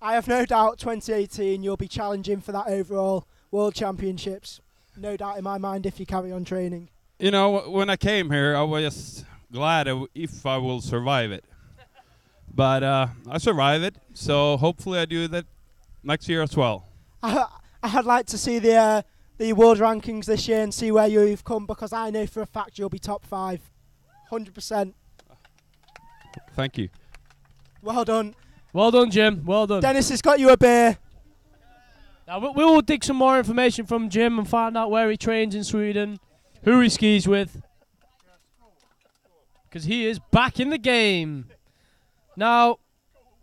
I have no doubt 2018 you'll be challenging for that overall World Championships. No doubt in my mind if you carry on training. You know, when I came here, I was just glad if I will survive it. But I survived it, so hopefully I do that next year as well. I'd like to see the world rankings this year and see where you've come, because I know for a fact you'll be top 5. 100%. Thank you. Well done. Well done, Jim. Well done. Dennis has got you a beer. Now, we will dig some more information from Jim and find out where he trains in Sweden, who he skis with, because he is back in the game. Now,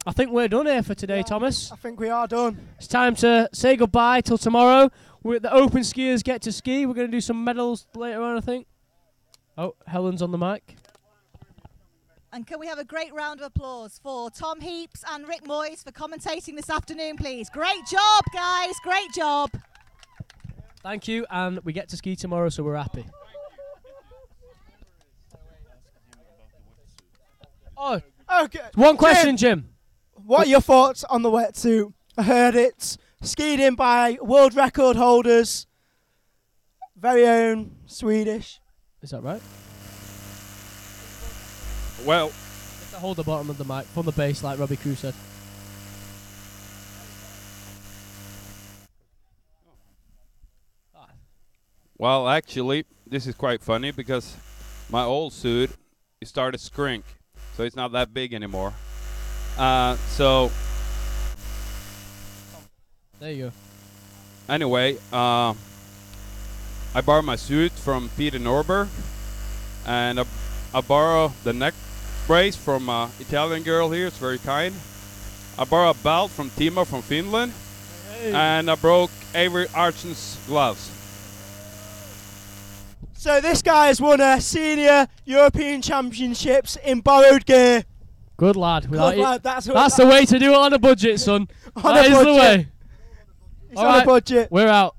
I think we're done here for today, Thomas. I think we are done. It's time to say goodbye till tomorrow. The open skiers get to ski. We're going to do some medals later on, I think. Oh, Helen's on the mic. And can we have a great round of applause for Tom Heaps and Rick Moyes for commentating this afternoon, please? Great job, guys. Great job. Thank you, and we get to ski tomorrow, so we're happy. Oh, okay. One question, Jim. What are your thoughts on the wetsuit? I heard it's skied in by world record holders. Very own Swedish. Is that right? Well, hold the bottom of the mic from the base, like Robbie Crew said. Well, actually, this is quite funny because my old suit started to shrink, so it's not that big anymore. So there you go. Anyway, I borrowed my suit from Peter Norberg, and I borrowed the neck brace from an Italian girl here. It's very kind. I borrowed a belt from Timo from Finland, and I broke Avery Archen's gloves. So this guy has won a senior European Championships in borrowed gear. Good lad. Good lad. That's the way to do it on a budget, son. That is the way. He's on a budget. We're out.